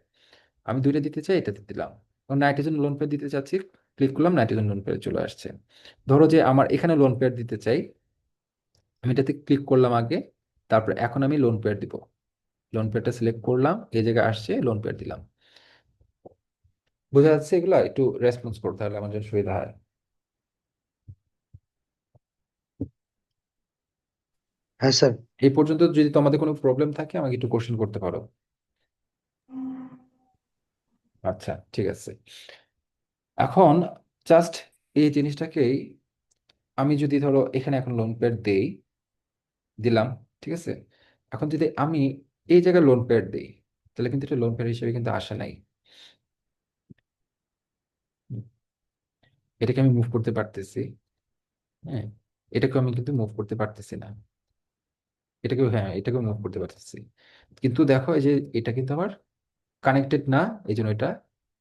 আমি দুইটা দিতে চাই, এটাতে দিলাম। নাইট্রোজেন লোন পেয়ার দিতে চাচ্ছি, ক্লিক করলাম, নাইট্রোজেন লোন পেয়ার চলে আসছে। ধরো যে আমার এখানে লোন পেয়ার দিতে চাই, আমি এটাতে ক্লিক করলাম আগে, তারপর এখন আমি লোন পেয়ার দিব, লোন পেয়ারটা সিলেক্ট করলাম, এই জায়গায় আসছে, লোন পেয়ার দিলাম। বোঝা যাচ্ছে? এগুলা একটু রেসপন্স করতে হলে আমার জন্য সুবিধা হয়। হ্যাঁ স্যার। এই পর্যন্ত যদি তোমাদের কোনো প্রবলেম থাকে আমাকে একটু কোশ্চেন করতে পারো। আচ্ছা, ঠিক আছে। এখন জাস্ট এই জিনিসটাকেই আমি যদি ধরো এখানে এখন লোন পেয়ার দেই, দিলাম, ঠিক আছে। এখন যদি আমি এই জায়গায় লোন পেয়ার দিই, তাহলে কিন্তু এটা লোন পেয়ার হিসেবে কিন্তু আসে নাই। হুম, এটাকে আমি মুভ করতে পারতেছি, হ্যাঁ, এটাকে আমি কিন্তু মুভ করতে পারতেছি না, এটাকেও, হ্যাঁ, এটাকেও মুভ করতে পারতেছি। কিন্তু দেখো এই যে এটা কিন্তু আমার কানেক্টেড না, এই জন্য এটা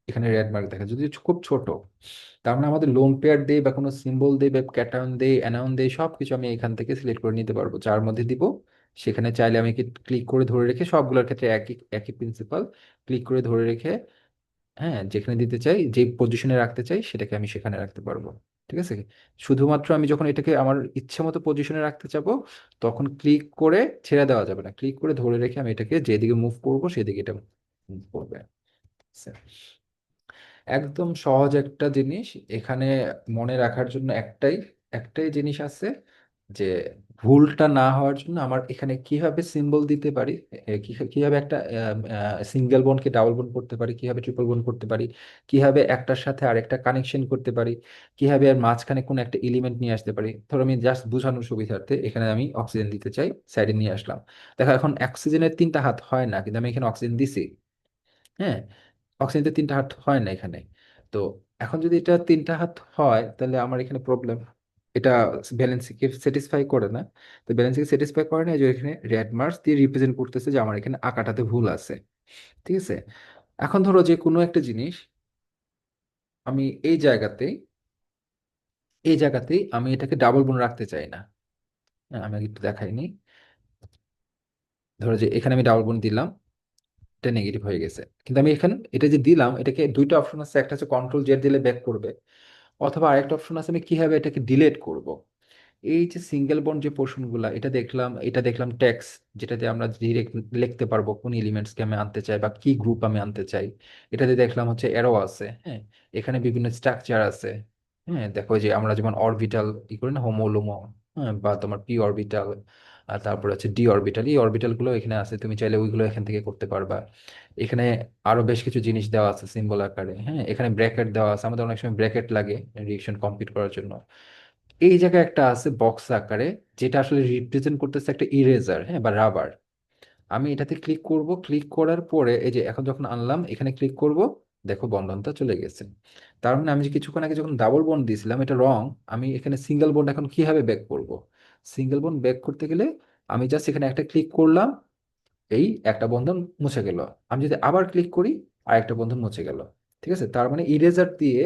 এখানে রেড মার্ক দেখা, যদি খুব ছোট। তার মানে আমাদের লোন পেয়ার দেই বা কোনো সিম্বল দেই বা ক্যাটায়ন দেই অ্যানায়ন দেই সবকিছু আমি এখান থেকে সিলেক্ট করে নিতে পারবো, যার মধ্যে দিব সেখানে চাইলে আমি ক্লিক করে ধরে রেখে, সবগুলোর ক্ষেত্রে একই একই প্রিন্সিপাল, ক্লিক করে ধরে রেখে, হ্যাঁ, যেখানে দিতে চাই, যে পজিশনে রাখতে চাই সেটাকে আমি সেখানে রাখতে পারবো। ঠিক আছে? শুধুমাত্র আমি যখন এটাকে আমার ইচ্ছে মতো পজিশনে রাখতে চাবো তখন ক্লিক করে ছেড়ে দেওয়া যাবে না, ক্লিক করে ধরে রেখে আমি এটাকে যেদিকে মুভ করবো সেদিকে এটা মুভ করবে। আচ্ছা। একদম সহজ একটা জিনিস এখানে মনে রাখার জন্য, একটাই একটাই জিনিস আছে, যে ভুলটা না হওয়ার জন্য আমার এখানে কিভাবে সিম্বল দিতে পারি, কিভাবে একটা সিঙ্গেল বন্ডকে ডাবল বন্ড করতে পারি, কিভাবে ট্রিপল বন্ড করতে পারি, কিভাবে একটার সাথে আরেকটা কানেকশন করতে পারি, কিভাবে আর মাঝখানে কোনো একটা এলিমেন্ট নিয়ে আসতে পারি। ধরো আমি জাস্ট বোঝানোর সুবিধার্থে এখানে আমি অক্সিজেন দিতে চাই, সাইডে নিয়ে আসলাম। দেখো এখন অক্সিজেনের তিনটা হাত হয় না, কিন্তু আমি এখানে অক্সিজেন দিছি, হ্যাঁ, অক্সিজেনতে তিনটা হাত হয় না এখানে। তো এখন যদি এটা তিনটা হাত হয় তাহলে আমার এখানে প্রবলেম, এটা ব্যালেন্সকে স্যাটিসফাই করে না। তো ব্যালেন্সকে স্যাটিসফাই করে না, এই যে এখানে রেড মার্কস দিয়ে রিপ্রেজেন্ট করতেছে যে আমার এখানে আঁকাটাতে ভুল আছে। ঠিক আছে? এখন ধরো যে কোনো একটা জিনিস আমি এই জায়গাতেই, এই জায়গাতেই আমি এটাকে ডাবল বোন রাখতে চাই না। হ্যাঁ, আমি একটু দেখাইনি। ধরো যে এখানে আমি ডাবল বোন দিলাম, এটা নেগেটিভ হয়ে গেছে, কিন্তু আমি এখানে এটা যে দিলাম এটাকে দুইটা অপশন আছে, একটা হচ্ছে কন্ট্রোল জেড দিলে ব্যাক করবে, অথবা আরেকটা অপশন আছে আমি কিভাবে এটাকে ডিলেট করব। এই যে সিঙ্গেল বন্ড যে পোর্শন গুলা, এটা দেখলাম, এটা দেখলাম টেক্স, যেটাতে আমরা ডিরেক্ট লিখতে পারবো কোন এলিমেন্টসকে আমি আনতে চাই বা কি গ্রুপ আমি আনতে চাই। এটাতে দেখলাম হচ্ছে এরো আছে, হ্যাঁ, এখানে বিভিন্ন স্ট্রাকচার আছে। হ্যাঁ, দেখো যে আমরা যেমন অরবিটাল ই করি না, হোমোলোমো, হ্যাঁ, বা তোমার পি অরবিটাল, আর তারপর হচ্ছে ডি অরবিটাল, এই অরবিটাল গুলো এখানে আছে, তুমি চাইলে ওইগুলো এখান থেকে করতে পারবা। এখানে আরো বেশ কিছু জিনিস দেওয়া আছে সিম্বল আকারে, হ্যাঁ, এখানে ব্র্যাকেট দেওয়া আছে, আমাদের অনেক সময় ব্র্যাকেট লাগে রিয়েকশন কমপ্লিট করার জন্য। এই জায়গায় একটা আছে বক্স আকারে, যেটা আসলে রিপ্রেজেন্ট করতেছে একটা ইরেজার, হ্যাঁ, বা রাবার। আমি এটাতে ক্লিক করব, ক্লিক করার পরে এই যে এখন যখন আনলাম এখানে ক্লিক করব, দেখো বন্ধনটা চলে গেছে। তার মানে আমি যে কিছুক্ষণ আগে যখন ডাবল বন্ড দিয়েছিলাম এটা রং, আমি এখানে সিঙ্গেল বন্ড এখন কিভাবে ব্যাক করব। সিঙ্গেল বন্ড ব্যাক করতে গেলে আমি জাস্ট এখানে একটা ক্লিক করলাম, এই একটা বন্ধন মুছে গেল। আমি যদি আবার ক্লিক করি আর একটা বন্ধন মুছে গেল। ঠিক আছে? তার মানে ইরেজার দিয়ে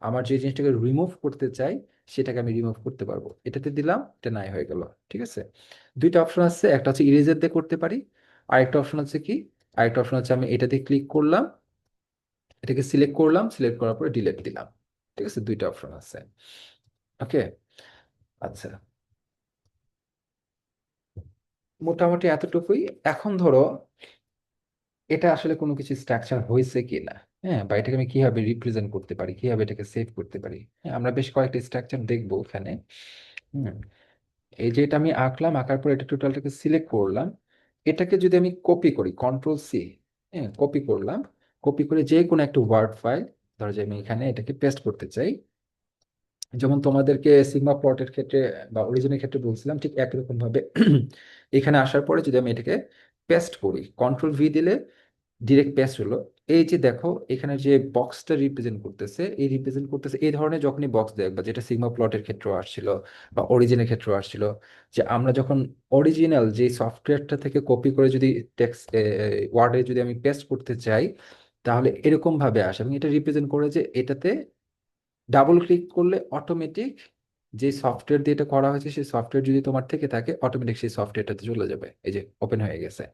আমার যে জিনিসটাকে রিমুভ করতে চাই সেটাকে আমি রিমুভ করতে পারবো। এটাতে দিলাম, এটা নাই হয়ে গেল। ঠিক আছে? দুইটা অপশন আছে, একটা হচ্ছে ইরেজার দিয়ে করতে পারি, আরেকটা অপশন আছে কি, আরেকটা অপশন হচ্ছে আমি এটাতে ক্লিক করলাম, এটাকে সিলেক্ট করলাম, সিলেক্ট করার পরে ডিলিট দিলাম। ঠিক আছে? দুইটা অপশন আছে। ওকে, আচ্ছা, মোটামুটি এতটুকুই। এখন ধরো এটা আসলে কোনো কিছু স্ট্রাকচার হয়েছে কিনা, হ্যাঁ, বা এটাকে আমি কিভাবে রিপ্রেজেন্ট করতে পারি, কিভাবে এটাকে সেভ করতে পারি। হ্যাঁ, আমরা বেশ কয়েকটা স্ট্রাকচার দেখবো এখানে। হুম, এই যে এটা আমি আঁকলাম, আঁকার পর এটা টোটালটাকে সিলেক্ট করলাম, এটাকে যদি আমি কপি করি, কন্ট্রোল সি, হ্যাঁ, কপি করলাম, কপি করে যে কোনো একটা ওয়ার্ড ফাইল, ধরো যে আমি এখানে এটাকে পেস্ট করতে চাই, যেমন তোমাদেরকে সিগমা প্লটের ক্ষেত্রে বা অরিজিনের ক্ষেত্রে বলছিলাম ঠিক একই রকম ভাবে এখানে আসার পরে যদি আমি এটাকে পেস্ট করি, কন্ট্রোল ভি দিলে ডিরেক্ট পেস্ট হলো। এই যে দেখো এখানে যে বক্সটা রিপ্রেজেন্ট করতেছে, এই রিপ্রেজেন্ট করতেছে এই ধরনের যখনই বক্স দেখবা, যেটা সিগমা প্লটের ক্ষেত্রে আসছিল বা অরিজিনের ক্ষেত্রে আসছিল, যে আমরা যখন অরিজিনাল যে সফটওয়্যারটা থেকে কপি করে যদি টেক্সট ওয়ার্ডে যদি আমি পেস্ট করতে চাই, তাহলে এরকম ভাবে আসে এবং এটা রিপ্রেজেন্ট করে যে এটাতে ডাবল ক্লিক করলে অটোমেটিক যে সফটওয়্যার দিয়ে এটা করা হয়েছে সেই সফটওয়্যার যদি তোমার থেকে থাকে, অটোমেটিক সেই সফটওয়্যারটাতে চলে যাবে। এই যে ওপেন হয়ে গেছে।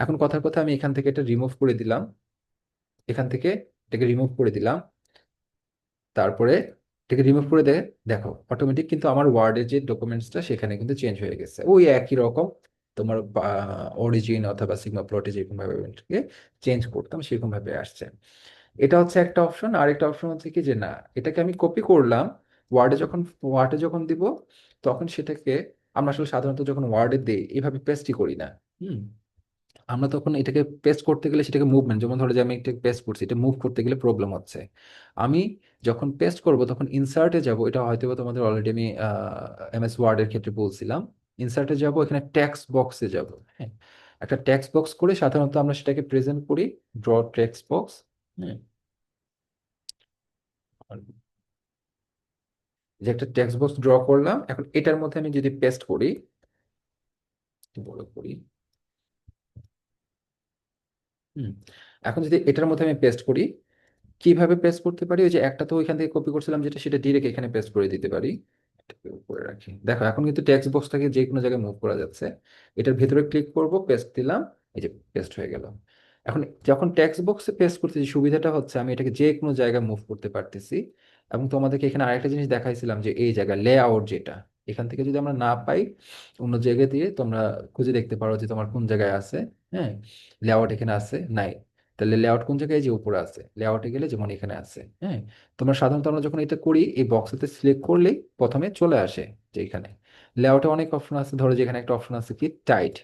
এখন কথার কথা আমি এখান থেকে এটা রিমুভ করে দিলাম, এখান থেকে এটাকে রিমুভ করে দিলাম, তারপরে এটাকে রিমুভ করে দেখো অটোমেটিক কিন্তু আমার ওয়ার্ডের যে ডকুমেন্টসটা সেখানে কিন্তু চেঞ্জ হয়ে গেছে, ওই একই রকম তোমার অরিজিন অথবা সিগমা প্লটে যেরকম ভাবে চেঞ্জ করতাম সেরকম ভাবে আসছে। এটা হচ্ছে একটা অপশন। আরেকটা অপশন হচ্ছে কি যে না, এটাকে আমি কপি করলাম, ওয়ার্ডে যখন দিব তখন সেটাকে আমরা আসলে সাধারণত যখন ওয়ার্ডে দিই এভাবে পেস্টই করি না। হুম। আমরা তখন এটাকে পেস্ট করতে গেলে সেটাকে মুভমেন্ট, যেমন ধরো যে আমি একটা পেস্ট করছি, এটা মুভ করতে গেলে প্রবলেম হচ্ছে। আমি যখন পেস্ট করব তখন ইনসার্টে যাব, এটা হয়তো বা তোমাদের অলরেডি আমি এমএস ওয়ার্ডের ক্ষেত্রে বলছিলাম। ইনসার্টে যাব, এখানে টেক্সট বক্সে যাব। হ্যাঁ, একটা টেক্সট বক্স করে সাধারণত আমরা সেটাকে প্রেজেন্ট করি, ড্র টেক্সট বক্স। হ্যাঁ, যে একটা টেক্সট বক্স ড্র করলাম, এখন এটার মধ্যে আমি যদি পেস্ট করি, একটু বড় করি। হুম। এখন যদি এটার মধ্যে আমি পেস্ট করি, কিভাবে পেস্ট করতে পারি, ওই যে একটা তো ওইখান থেকে কপি করছিলাম যেটা, সেটা ডিরেক্ট এখানে পেস্ট করে দিতে পারি। এটাকে উপরে রাখি, দেখো এখন কিন্তু টেক্সট বক্সটাকে যে কোনো জায়গায় মুভ করা যাচ্ছে। এটার ভেতরে ক্লিক করব, পেস্ট দিলাম, এই যে পেস্ট হয়ে গেল। এখন যখন টেক্সট বক্সে পেস্ট করতেছি সুবিধাটা হচ্ছে আমি এটাকে যে কোনো জায়গায় মুভ করতে পারতেছি। এবং তোমাদেরকে এখানে আরেকটা জিনিস দেখাইছিলাম যে এই জায়গায় লেআউট যেটা, এখান থেকে যদি আমরা না পাই অন্য জায়গায় দিয়ে তোমরা খুঁজে দেখতে পারো যে তোমার কোন জায়গায় আছে। হ্যাঁ, লেআউট এখানে আছে নাই, তাহলে লেআউট কোন জায়গায়, যে উপরে আছে, লেআউটে গেলে যেমন এখানে আছে। হ্যাঁ, তোমরা সাধারণত আমরা যখন এটা করি এই বক্সেতে সিলেক্ট করলেই প্রথমে চলে আসে যে এখানে লেআউটে অনেক অপশন আছে। ধরো যে এখানে একটা অপশন আছে কি টাইট।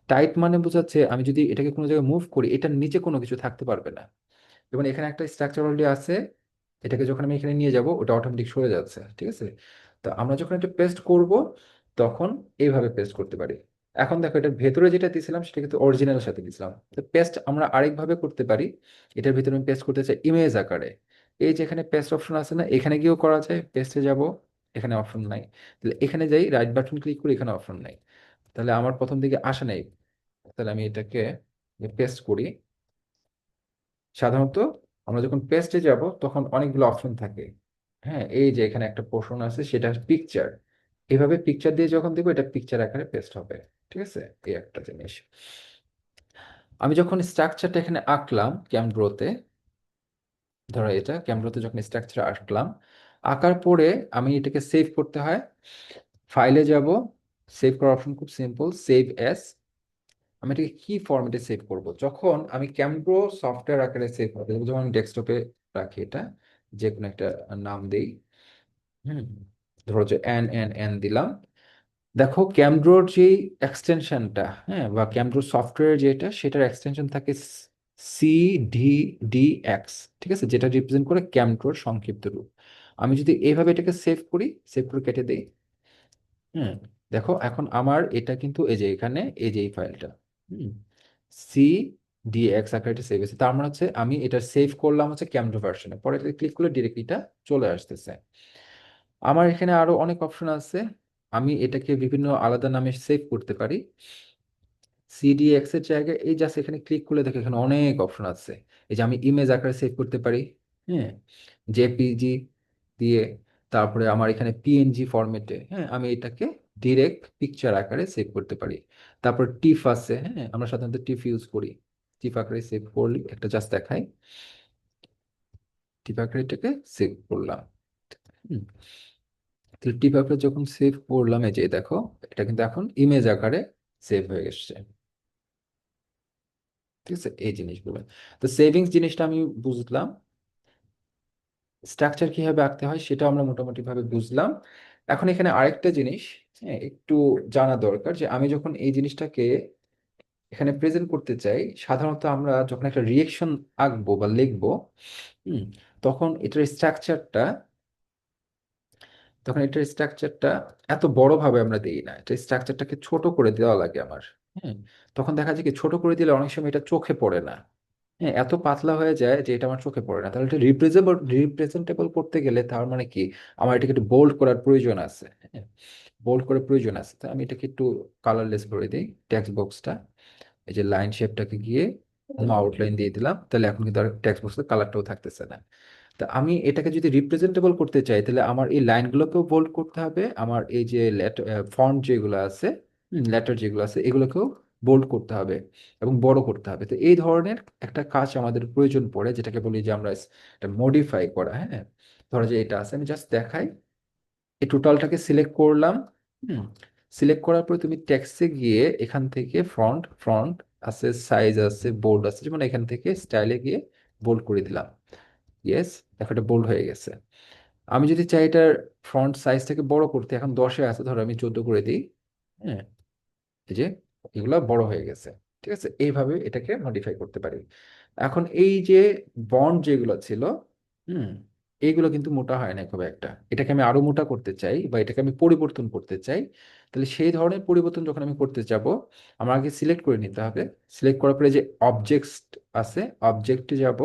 টাইট মানে বোঝাচ্ছে আমি যদি এটাকে কোনো জায়গায় মুভ করি এটার নিচে কোনো কিছু থাকতে পারবে না। যেমন এখানে একটা স্ট্রাকচার অলরেডি আছে, এটাকে যখন আমি এখানে নিয়ে যাব ওটা অটোমেটিক সরে যাচ্ছে, ঠিক আছে। তো আমরা যখন এটা পেস্ট করব তখন এইভাবে পেস্ট করতে পারি। এখন দেখো এটার ভেতরে যেটা দিয়েছিলাম সেটা কিন্তু অরিজিনালের সাথে দিয়েছিলাম। তো পেস্ট আমরা আরেকভাবে করতে পারি। এটার ভিতরে আমি পেস্ট করতে চাই ইমেজ আকারে, এই যে এখানে পেস্ট অপশন আছে না, এখানে গিয়েও করা যায়, পেস্টে যাব, এখানে অপশন নাই, তাহলে এখানে যাই রাইট বাটন ক্লিক করি, এখানে অপশন নাই, তাহলে আমার প্রথম দিকে আসে নাই। তাহলে আমি এটাকে পেস্ট করি। সাধারণত আমরা যখন পেস্টে যাব তখন অনেকগুলো অপশন থাকে। হ্যাঁ, এই যে এখানে একটা পোর্শন আছে সেটা পিকচার, এভাবে পিকচার দিয়ে যখন দেবো এটা পিকচার আকারে পেস্ট হবে। ঠিক আছে, এই একটা জিনিস। আমি যখন স্ট্রাকচারটা এখানে আঁকলাম ক্যামড্রোতে, ধরো এটা ক্যামড্রোতে যখন স্ট্রাকচার আঁকলাম, আঁকার পরে আমি এটাকে সেভ করতে হয়। ফাইলে যাব, সেভ করার অপশন খুব সিম্পল, সেভ অ্যাজ। আমি এটাকে কি ফরম্যাটে সেভ করব, যখন আমি ক্যামপ্রো সফটওয়্যার আকারে সেভ করবো, যেমন আমি ডেস্কটপে রাখি এটা, যে কোনো একটা নাম দেই। হুম, ধরো যে এন এন এন দিলাম। দেখো ক্যামড্রোর যে এক্সটেনশনটা, হ্যাঁ, বা ক্যামড্রো সফটওয়্যার যেটা, সেটার এক্সটেনশন থাকে সি ডি ডি এক্স, ঠিক আছে, যেটা রিপ্রেজেন্ট করে ক্যামড্রোর সংক্ষিপ্ত রূপ। আমি যদি এইভাবে এটাকে সেভ করি, সেভ করে কেটে দিই, হুম, দেখো এখন আমার এটা কিন্তু এই যে এখানে এই যে এই ফাইলটা, হুম, সি ডি এক্স আকারে সেভ আছে, তার মানে হচ্ছে আমি এটা সেভ করলাম হচ্ছে ক্যামডো ভার্সনে, পরে এটা ক্লিক করলে ডিরেক্ট এটা চলে আসতেছে। আমার এখানে আরো অনেক অপশন আছে, আমি এটাকে বিভিন্ন আলাদা নামে সেভ করতে পারি। সিডিএক্স এর জায়গায় এই জাস্ট এখানে ক্লিক করলে দেখো এখানে অনেক অপশন আছে। এই যে আমি ইমেজ আকারে সেভ করতে পারি, হ্যাঁ, জেপিজি দিয়ে, তারপরে আমার এখানে পিএনজি ফরম্যাটে, হ্যাঁ, আমি এটাকে ডিরেক্ট পিকচার আকারে সেভ করতে পারি। তারপর টিফ আছে, হ্যাঁ, আমরা সাধারণত টিফ ইউজ করি, টিফ আকারে সেভ করলে একটা জাস্ট দেখাই, টিফ আকারে এটাকে সেভ করলাম। হুম, তো টিফ আকারে যখন সেভ করলাম এই যে দেখো এটা কিন্তু এখন ইমেজ আকারে সেভ হয়ে গেছে। ঠিক আছে, এই জিনিসগুলো। তো সেভিংস জিনিসটা আমি বুঝলাম, স্ট্রাকচার কিভাবে আঁকতে হয় সেটা আমরা মোটামুটি ভাবে বুঝলাম। এখন এখানে আরেকটা জিনিস, হ্যাঁ, একটু জানা দরকার, যে আমি যখন এই জিনিসটাকে এখানে প্রেজেন্ট করতে চাই, সাধারণত আমরা যখন একটা রিয়েকশন আঁকবো বা লিখবো, হুম, তখন এটার স্ট্রাকচারটা এত বড় ভাবে আমরা দিই না, এটা স্ট্রাকচারটাকে ছোট করে দেওয়া লাগে আমার। হ্যাঁ, তখন দেখা যায় কি ছোট করে দিলে অনেক সময় এটা চোখে পড়ে না। হ্যাঁ, এত পাতলা হয়ে যায় যে এটা আমার চোখে পড়ে না। তাহলে এটা রিপ্রেজেন্টেবল করতে গেলে তার মানে কি, আমার এটাকে একটু বোল্ড করার প্রয়োজন আছে। হ্যাঁ, বোল্ড করার প্রয়োজন আছে, তো আমি এটাকে একটু কালারলেস করে দিই টেক্সট বক্সটা। এই যে লাইন শেপটাকে গিয়ে আউটলাইন দিয়ে দিলাম, তাহলে এখন কিন্তু আর টেক্সট বক্সের কালারটাও থাকতেছে না। তা আমি এটাকে যদি রিপ্রেজেন্টেবল করতে চাই, তাহলে আমার এই লাইনগুলোকেও বোল্ড করতে হবে, আমার এই যে ফন্ট যেগুলো আছে, লেটার যেগুলো আছে এগুলোকেও বোল্ড করতে হবে এবং বড় করতে হবে। তো এই ধরনের একটা কাজ আমাদের প্রয়োজন পড়ে, যেটাকে বলি যে আমরা এটা মডিফাই করা। হ্যাঁ, ধরো যে এটা আছে, আমি জাস্ট দেখাই, এই টোটালটাকে সিলেক্ট করলাম। হুম, সিলেক্ট করার পরে তুমি টেক্সটে গিয়ে এখান থেকে ফ্রন্ট ফ্রন্ট আছে, সাইজ আছে, বোল্ড আছে, যেমন এখান থেকে স্টাইলে গিয়ে বোল্ড করে দিলাম। ইয়েস, দেখো এটা বোল্ড হয়ে গেছে। আমি যদি চাই এটার ফ্রন্ট সাইজটাকে বড় করতে, এখন 10-এ আছে, ধরো আমি 14 করে দিই। হ্যাঁ, এই যে এগুলা বড় হয়ে গেছে। ঠিক আছে, এইভাবে এটাকে মডিফাই করতে পারি। এখন এই যে বন্ড যেগুলো ছিল, হুম, এইগুলো কিন্তু মোটা হয় না খুব একটা। এটাকে আমি আরো মোটা করতে চাই বা এটাকে আমি পরিবর্তন করতে চাই, তাহলে সেই ধরনের পরিবর্তন যখন আমি করতে যাব, আমার আগে সিলেক্ট করে নিতে হবে। সিলেক্ট করার পরে যে অবজেক্টস আছে, অবজেক্টে যাব,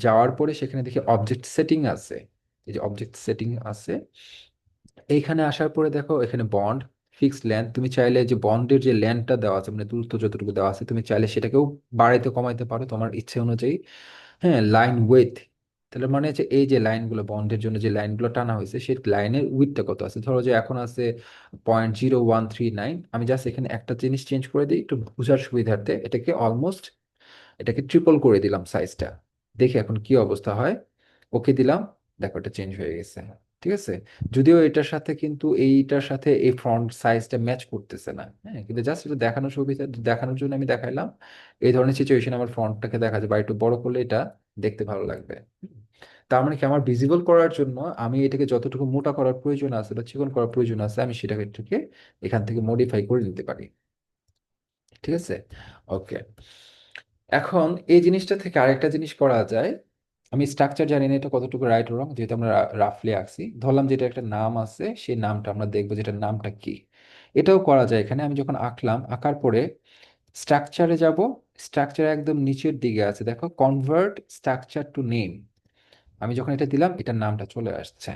যাওয়ার পরে সেখানে দেখি অবজেক্ট সেটিং আছে। এই যে অবজেক্ট সেটিং আছে, এইখানে আসার পরে দেখো এখানে বন্ড ফিক্সড লেন্থ, তুমি চাইলে যে বন্ডের যে লেন্থটা দেওয়া আছে, মানে দূরত্ব যতটুকু দেওয়া আছে, তুমি চাইলে সেটাকেও বাড়াইতে কমাইতে পারো তোমার ইচ্ছে অনুযায়ী। হ্যাঁ, লাইন উইথ, তাহলে মানে হচ্ছে এই যে লাইনগুলো বন্ডের জন্য যে লাইনগুলো টানা হয়েছে, সেই লাইনের উইথটা কত আছে, ধরো যে এখন আছে 0.0139। আমি জাস্ট এখানে একটা জিনিস চেঞ্জ করে দিই একটু বোঝার সুবিধার্থে, এটাকে ট্রিপল করে দিলাম সাইজটা। দেখি এখন কি অবস্থা হয়। ওকে দিলাম, দেখো এটা চেঞ্জ হয়ে গেছে। ঠিক আছে, যদিও এটার সাথে কিন্তু এইটার সাথে এই ফ্রন্ট সাইজটা ম্যাচ করতেছে না। হ্যাঁ, কিন্তু জাস্ট এটা দেখানোর সুবিধা, দেখানোর জন্য আমি দেখাইলাম। এই ধরনের সিচুয়েশন আমার ফ্রন্টটাকে দেখা যায় বা একটু বড় করলে এটা দেখতে ভালো লাগবে। তার মানে কি, আমার ভিজিবল করার জন্য আমি এটাকে যতটুকু মোটা করার প্রয়োজন আছে বা চিকন করার প্রয়োজন আছে, আমি সেটাকে এটাকে এখান থেকে মডিফাই করে নিতে পারি। ঠিক আছে, ওকে। এখন এই জিনিসটা থেকে আরেকটা জিনিস করা যায়। আমি স্ট্রাকচার জানি না এটা কতটুকু রাইট রং, যেহেতু আমরা রাফলি আঁকছি, ধরলাম যেটা একটা নাম আছে, সেই নামটা আমরা দেখবো যেটার নামটা কি। এটাও করা যায়। এখানে আমি যখন আঁকলাম, আঁকার পরে স্ট্রাকচারে যাব, স্ট্রাকচার একদম নিচের দিকে আছে দেখো, কনভার্ট স্ট্রাকচার টু নেম। আমি যখন এটা দিলাম, এটার নামটা চলে আসছে।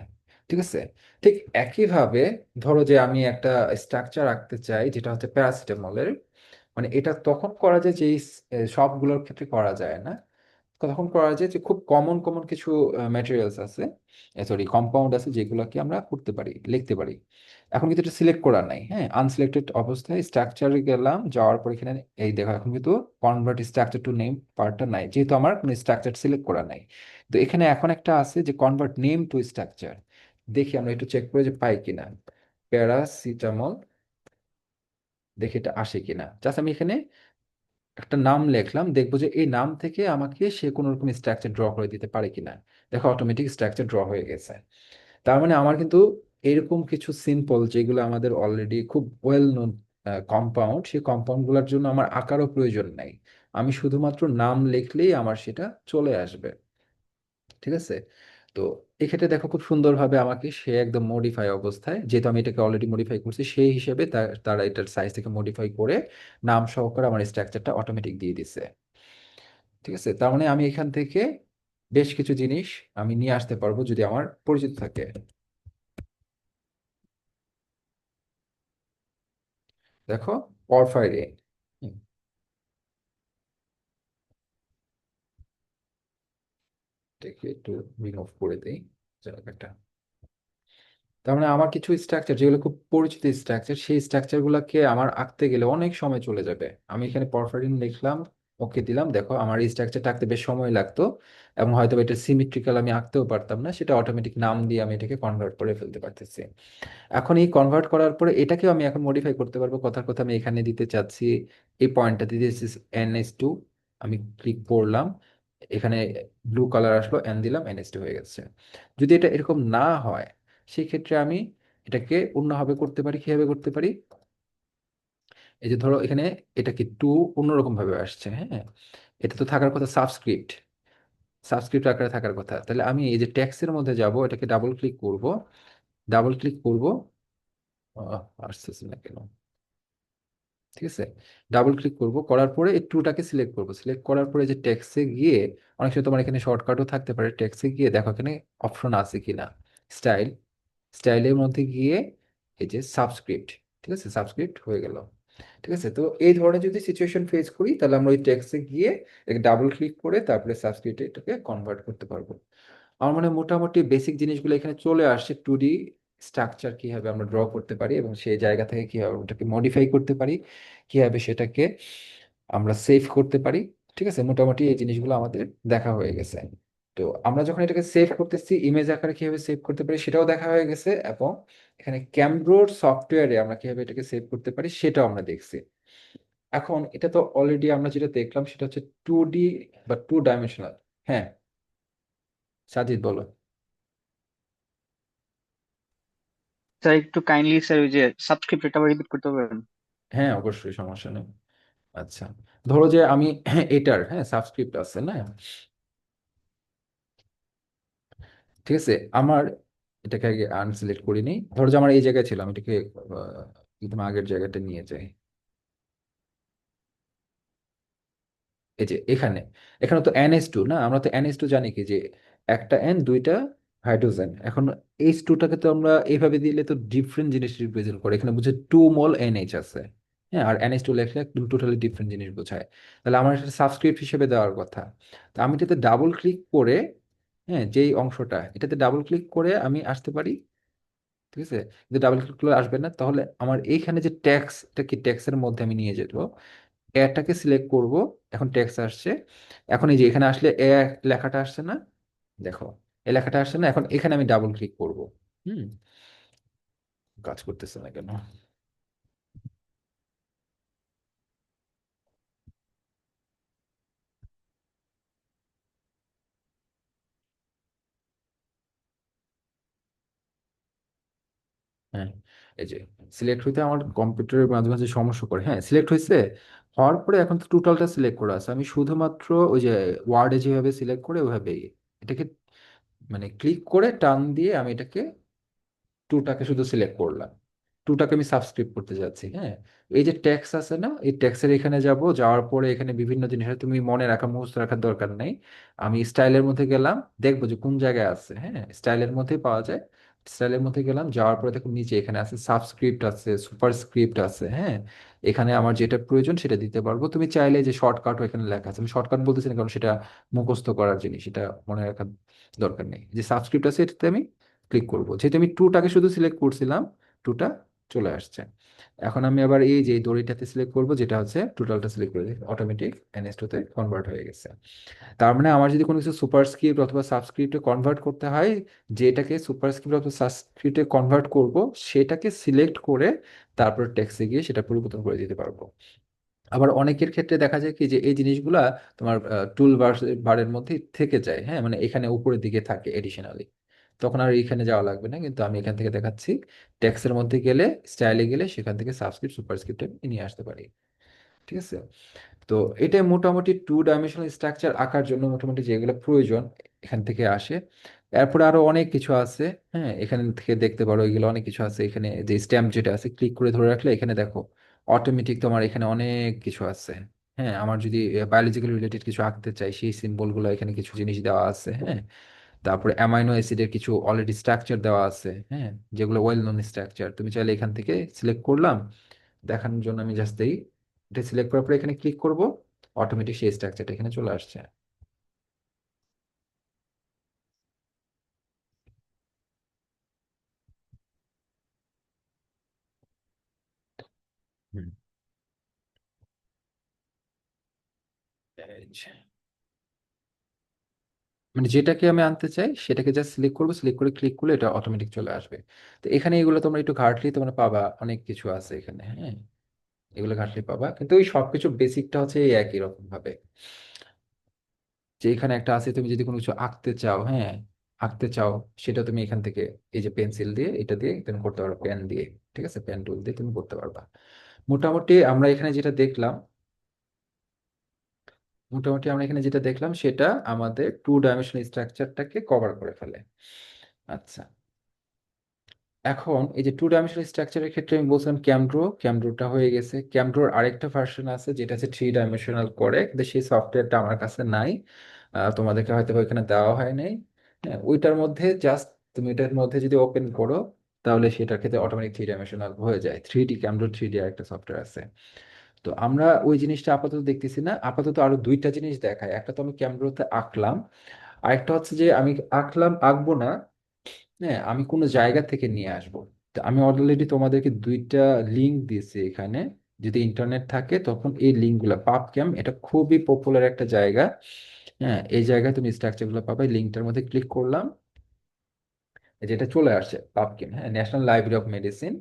ঠিক আছে, ঠিক একইভাবে ধরো যে আমি একটা স্ট্রাকচার আঁকতে চাই যেটা হচ্ছে প্যারাসিটামলের, মানে এটা তখন করা যায় যে সবগুলোর ক্ষেত্রে করা যায় না। তখন করা যায় যে খুব কমন কমন কিছু ম্যাটেরিয়ালস আছে, সরি কম্পাউন্ড আছে, যেগুলোকে আমরা করতে পারি, লিখতে পারি। এখন কিন্তু এটা সিলেক্ট করা নাই। হ্যাঁ, আনসিলেক্টেড অবস্থায় স্ট্রাকচারে গেলাম, যাওয়ার পর এখানে এই দেখো এখন কিন্তু কনভার্ট স্ট্রাকচার টু নেম পার্টটা নাই, যেহেতু আমার কোনো স্ট্রাকচার সিলেক্ট করা নাই। তো এখানে এখন একটা আছে যে কনভার্ট নেম টু স্ট্রাকচার। দেখি আমরা একটু চেক করে যে পাই কিনা। প্যারাসিটামল, দেখি এটা আসে কিনা। জাস্ট আমি এখানে একটা নাম লিখলাম, দেখবো যে এই নাম থেকে আমাকে সে কোনো রকম স্ট্রাকচার ড্র করে দিতে পারে কিনা। দেখো অটোমেটিক স্ট্রাকচার ড্র হয়ে গেছে। তার মানে আমার কিন্তু এরকম কিছু সিম্পল, যেগুলো আমাদের অলরেডি খুব ওয়েল নোন কম্পাউন্ড, সেই কম্পাউন্ড গুলোর জন্য আমার আঁকারও প্রয়োজন নাই। আমি শুধুমাত্র নাম লিখলেই আমার সেটা চলে আসবে। ঠিক আছে, তো এক্ষেত্রে দেখো খুব সুন্দরভাবে আমাকে সে একদম মডিফাই অবস্থায়, যেহেতু আমি এটাকে অলরেডি মডিফাই করছি, সেই হিসেবে তারা এটার সাইজ থেকে মডিফাই করে নাম সহকারে আমার স্ট্রাকচারটা অটোমেটিক দিয়ে দিছে। ঠিক আছে, তার মানে আমি এখান থেকে বেশ কিছু জিনিস আমি নিয়ে আসতে পারবো যদি আমার পরিচিত থাকে। দেখো, পরফাইরিন। হুম, এটাকে একটু রিমুভ করে দেই জায়গাটা। তার মানে আমার কিছু স্ট্রাকচার যেগুলো খুব পরিচিত স্ট্রাকচার, সেই স্ট্রাকচার গুলোকে আমার আঁকতে গেলে অনেক সময় চলে যাবে। আমি এখানে পরফাইরিন লিখলাম, ওকে দিলাম, দেখো আমার এই স্ট্রাকচারটা আঁকতে বেশ সময় লাগতো এবং হয়তো এটা সিমেট্রিক্যাল আমি আঁকতেও পারতাম না, সেটা অটোমেটিক নাম দিয়ে আমি এটাকে কনভার্ট করে ফেলতে পারতেছি। এখন এই কনভার্ট করার পরে এটাকেও আমি এখন মডিফাই করতে পারবো। কথার কথা আমি এখানে দিতে চাচ্ছি, এই পয়েন্টটা দিতে চাচ্ছি NH2। আমি ক্লিক করলাম, এখানে ব্লু কালার আসলো, এন দিলাম, NH2 হয়ে গেছে। যদি এটা এরকম না হয়, সেই ক্ষেত্রে আমি এটাকে অন্যভাবে করতে পারি। কিভাবে করতে পারি, এই যে ধরো এখানে এটা কি টু অন্যরকম ভাবে আসছে। হ্যাঁ, এটা তো থাকার কথা সাবস্ক্রিপ্ট, সাবস্ক্রিপ্ট আকারে থাকার কথা। তাহলে আমি এই যে টেক্সটের মধ্যে যাব, এটাকে ডাবল ক্লিক করব, ডাবল ক্লিক করব, আসতেছে না কেন, ঠিক আছে, ডাবল ক্লিক করব, করার পরে এই টুটাকে সিলেক্ট করব, সিলেক্ট করার পরে যে টেক্সটে গিয়ে, অনেক সময় তোমার এখানে শর্টকাটও থাকতে পারে, টেক্সটে গিয়ে দেখো এখানে অপশন আছে কিনা, স্টাইল, স্টাইলের মধ্যে গিয়ে এই যে সাবস্ক্রিপ্ট, ঠিক আছে, সাবস্ক্রিপ্ট হয়ে গেল। ঠিক আছে, তো এই ধরনের যদি সিচুয়েশন ফেস করি তাহলে আমরা ওই টেক্সটে গিয়ে ডাবল ক্লিক করে তারপরে সাবস্ক্রিপ্টে এটাকে কনভার্ট করতে পারবো। আমার মানে মোটামুটি বেসিক জিনিসগুলো এখানে চলে আসছে, 2D স্ট্রাকচার কিভাবে আমরা ড্র করতে পারি এবং সেই জায়গা থেকে কিভাবে ওটাকে মডিফাই করতে পারি, কিভাবে সেটাকে আমরা সেভ করতে পারি। ঠিক আছে, মোটামুটি এই জিনিসগুলো আমাদের দেখা হয়ে গেছে। তো আমরা যখন এটাকে সেভ করতেছি ইমেজ আকারে কিভাবে সেভ করতে পারি সেটাও দেখা হয়ে গেছে, এবং এখানে ক্যামব্রোর সফটওয়্যারে আমরা কিভাবে এটাকে সেভ করতে পারি সেটাও আমরা দেখছি। এখন এটা তো অলরেডি আমরা যেটা দেখলাম সেটা হচ্ছে 2D বা 2 ডাইমেনশনাল। হ্যাঁ, সাজিদ বলো। স্যার একটু কাইন্ডলি স্যার ওই যে সাবস্ক্রিপ্টটা আবার রিপিট করতে পারবেন? হ্যাঁ, অবশ্যই, সমস্যা নেই। আচ্ছা, ধরো যে আমি এটার, হ্যাঁ, সাবস্ক্রিপ্ট আছে না, ঠিক আছে, আমার এটাকে আগে আনসিলেক্ট করি নি, ধরো যে আমার এই জায়গায় ছিল, আমি এটাকে একদম আগের জায়গাটা নিয়ে যাই। এই যে এখানে, এখানে তো NH2 না, আমরা তো NH2 জানি কি যে একটা এন দুইটা হাইড্রোজেন। এখন H2টাকে তো আমরা এইভাবে দিলে তো ডিফারেন্ট জিনিস রিপ্রেজেন্ট করে, এখানে বুঝে 2 মোল NH আছে। হ্যাঁ, আর NH2 লেখলে একদম টোটালি ডিফারেন্ট জিনিস বোঝায়। তাহলে আমার এটা সাবস্ক্রিপ্ট হিসেবে দেওয়ার কথা। তো আমি এটাতে ডাবল ক্লিক করে, হ্যাঁ, যেই অংশটা এটাতে ডাবল ক্লিক করে আমি আসতে পারি। ঠিক আছে, কিন্তু ডাবল ক্লিক করলে আসবে না, তাহলে আমার এইখানে যে ট্যাক্স, এটা কি ট্যাক্সের মধ্যে আমি নিয়ে যেতে, এটাকে সিলেক্ট করব। এখন টেক্সট আসছে, এখন এই যে এখানে আসলে এ লেখাটা আসছে না, দেখো এই লেখাটা আসছে না, এখন এখানে আমি ডাবল ক্লিক করব। হুম, কাজ করতেছে না কেন? হ্যাঁ, এই যে সিলেক্ট হইতে আমার কম্পিউটারের মাঝে মাঝে সমস্যা করে। হ্যাঁ, সিলেক্ট হয়েছে, হওয়ার পরে এখন তো টোটালটা সিলেক্ট করা আছে, আমি শুধুমাত্র ওই যে ওয়ার্ডে যেভাবে সিলেক্ট করে ওইভাবেই এটাকে মানে ক্লিক করে টান দিয়ে আমি এটাকে টুটাকে শুধু সিলেক্ট করলাম, টুটাকে আমি সাবস্ক্রিপ্ট করতে যাচ্ছি। হ্যাঁ, এই যে ট্যাক্স আছে না, এই ট্যাক্সের এখানে যাব, যাওয়ার পরে এখানে বিভিন্ন জিনিস আছে, তুমি মনে রাখা মুখস্থ রাখার দরকার নেই। আমি স্টাইলের মধ্যে গেলাম, দেখবো যে কোন জায়গায় আছে। হ্যাঁ, স্টাইলের মধ্যেই পাওয়া যায়। স্টাইলের মধ্যে গেলাম, যাওয়ার পরে দেখুন নিচে এখানে আছে সাবস্ক্রিপ্ট আছে, সুপার স্ক্রিপ্ট আছে। হ্যাঁ, এখানে আমার যেটা প্রয়োজন সেটা দিতে পারবো। তুমি চাইলে যে শর্টকাটও এখানে লেখা আছে, আমি শর্টকাট বলতেছি না কারণ সেটা মুখস্থ করার জিনিস, সেটা মনে রাখার দরকার নেই। যে সাবস্ক্রিপ্ট আছে এটাতে আমি ক্লিক করব, যেহেতু আমি টুটাকে শুধু সিলেক্ট করছিলাম, টুটা চলে আসছে। এখন আমি আবার এই যে দড়িটাতে সিলেক্ট করব, যেটা হচ্ছে টোটালটা সিলেক্ট করে অটোমেটিক NH2 তে কনভার্ট হয়ে গেছে। তার মানে আমার যদি কোনো কিছু সুপারস্ক্রিপ্ট অথবা সাবস্ক্রিপ্টে কনভার্ট করতে হয়, যেটাকে সুপারস্ক্রিপ্ট অথবা সাবস্ক্রিপ্টে কনভার্ট করব সেটাকে সিলেক্ট করে তারপর টেক্সটে গিয়ে সেটা পরিবর্তন করে দিতে পারবো। আবার অনেকের ক্ষেত্রে দেখা যায় কি যে এই জিনিসগুলা তোমার টুল বারের মধ্যে থেকে যায়। হ্যাঁ, মানে এখানে উপরের দিকে থাকে এডিশনালি, তখন আর এখানে যাওয়া লাগবে না, কিন্তু আমি এখান থেকে দেখাচ্ছি টেক্সটের মধ্যে গেলে, স্টাইলে গেলে সেখান থেকে সাবস্ক্রিপ্ট সুপারস্ক্রিপ্টে নিয়ে আসতে পারি। ঠিক আছে, তো এটা মোটামুটি 2 ডাইমেনশনাল স্ট্রাকচার আঁকার জন্য মোটামুটি যেগুলো প্রয়োজন এখান থেকে আসে। এরপরে আরো অনেক কিছু আছে। হ্যাঁ, এখান থেকে দেখতে পারো, এগুলো অনেক কিছু আছে। এখানে যে স্ট্যাম্প যেটা আছে, ক্লিক করে ধরে রাখলে এখানে দেখো অটোমেটিক তোমার এখানে অনেক কিছু আছে। হ্যাঁ, আমার যদি বায়োলজিক্যাল রিলেটেড কিছু আঁকতে চাই সেই সিম্বল গুলো এখানে কিছু জিনিস দেওয়া আছে। হ্যাঁ, তারপরে অ্যামাইনো অ্যাসিডের কিছু অলরেডি স্ট্রাকচার দেওয়া আছে। হ্যাঁ, যেগুলো ওয়েল নোন স্ট্রাকচার, তুমি চাইলে এখান থেকে সিলেক্ট করলাম দেখানোর জন্য, আমি জাস্ট এই এটা সিলেক্ট করার পরে এখানে ক্লিক করব, অটোমেটিক সেই স্ট্রাকচারটা এখানে চলে আসছে। হুম, এই যে, মানে যেটাকে আমি আনতে চাই সেটাকে জাস্ট সিলেক্ট করবো, সিলেক্ট করে ক্লিক করলে এটা অটোমেটিক চলে আসবে। তো এখানে এগুলো তোমরা একটু ঘাটলে তোমরা পাবা, অনেক কিছু আছে এখানে। হ্যাঁ, এগুলো ঘাটলে পাবা, কিন্তু ওই সবকিছু বেসিকটা হচ্ছে এই একই রকম ভাবে। যে এখানে একটা আছে, তুমি যদি কোনো কিছু আঁকতে চাও, হ্যাঁ, আঁকতে চাও, সেটা তুমি এখান থেকে এই যে পেন্সিল দিয়ে এটা দিয়ে তুমি করতে পারো, পেন দিয়ে। ঠিক আছে, পেন টুল দিয়ে তুমি করতে পারবা। মোটামুটি আমরা এখানে যেটা দেখলাম, মোটামুটি আমরা এখানে যেটা দেখলাম সেটা আমাদের 2 ডাইমেনশনাল স্ট্রাকচারটাকে কভার করে ফেলে। আচ্ছা, এখন এই যে টু ডাইমেনশনাল স্ট্রাকচারের ক্ষেত্রে আমি বলছিলাম ক্যামড্রোটা হয়ে গেছে। ক্যামড্রোর আরেকটা ভার্সন আছে যেটা হচ্ছে থ্রি ডাইমেনশনাল করে, কিন্তু সেই সফটওয়্যারটা আমার কাছে নাই। তোমাদেরকে হয়তো ওইখানে দেওয়া হয় নাই। হ্যাঁ, ওইটার মধ্যে জাস্ট তুমি এটার মধ্যে যদি ওপেন করো তাহলে সেটার ক্ষেত্রে অটোমেটিক থ্রি ডাইমেনশনাল হয়ে যায়। ক্যামড্রো থ্রি ডি একটা সফটওয়্যার আছে। তো আমরা ওই জিনিসটা আপাতত দেখতেছি না, আপাতত আরো দুইটা জিনিস দেখায়। একটা তো আমি ক্যামড্রোতে আঁকলাম, আরেকটা হচ্ছে যে আমি আঁকবো না, হ্যাঁ আমি কোনো জায়গা থেকে নিয়ে আসবো। তো আমি অলরেডি তোমাদেরকে দুইটা লিঙ্ক দিয়েছি এখানে। যদি ইন্টারনেট থাকে তখন এই লিঙ্কগুলো, পাবক্যাম এটা খুবই পপুলার একটা জায়গা। হ্যাঁ, এই জায়গায় তুমি স্ট্রাকচারগুলো পাবে, লিঙ্কটার মধ্যে ক্লিক করলাম, যেটা চলে আসছে পাবক্যাম, হ্যাঁ ন্যাশনাল লাইব্রেরি অফ মেডিসিন।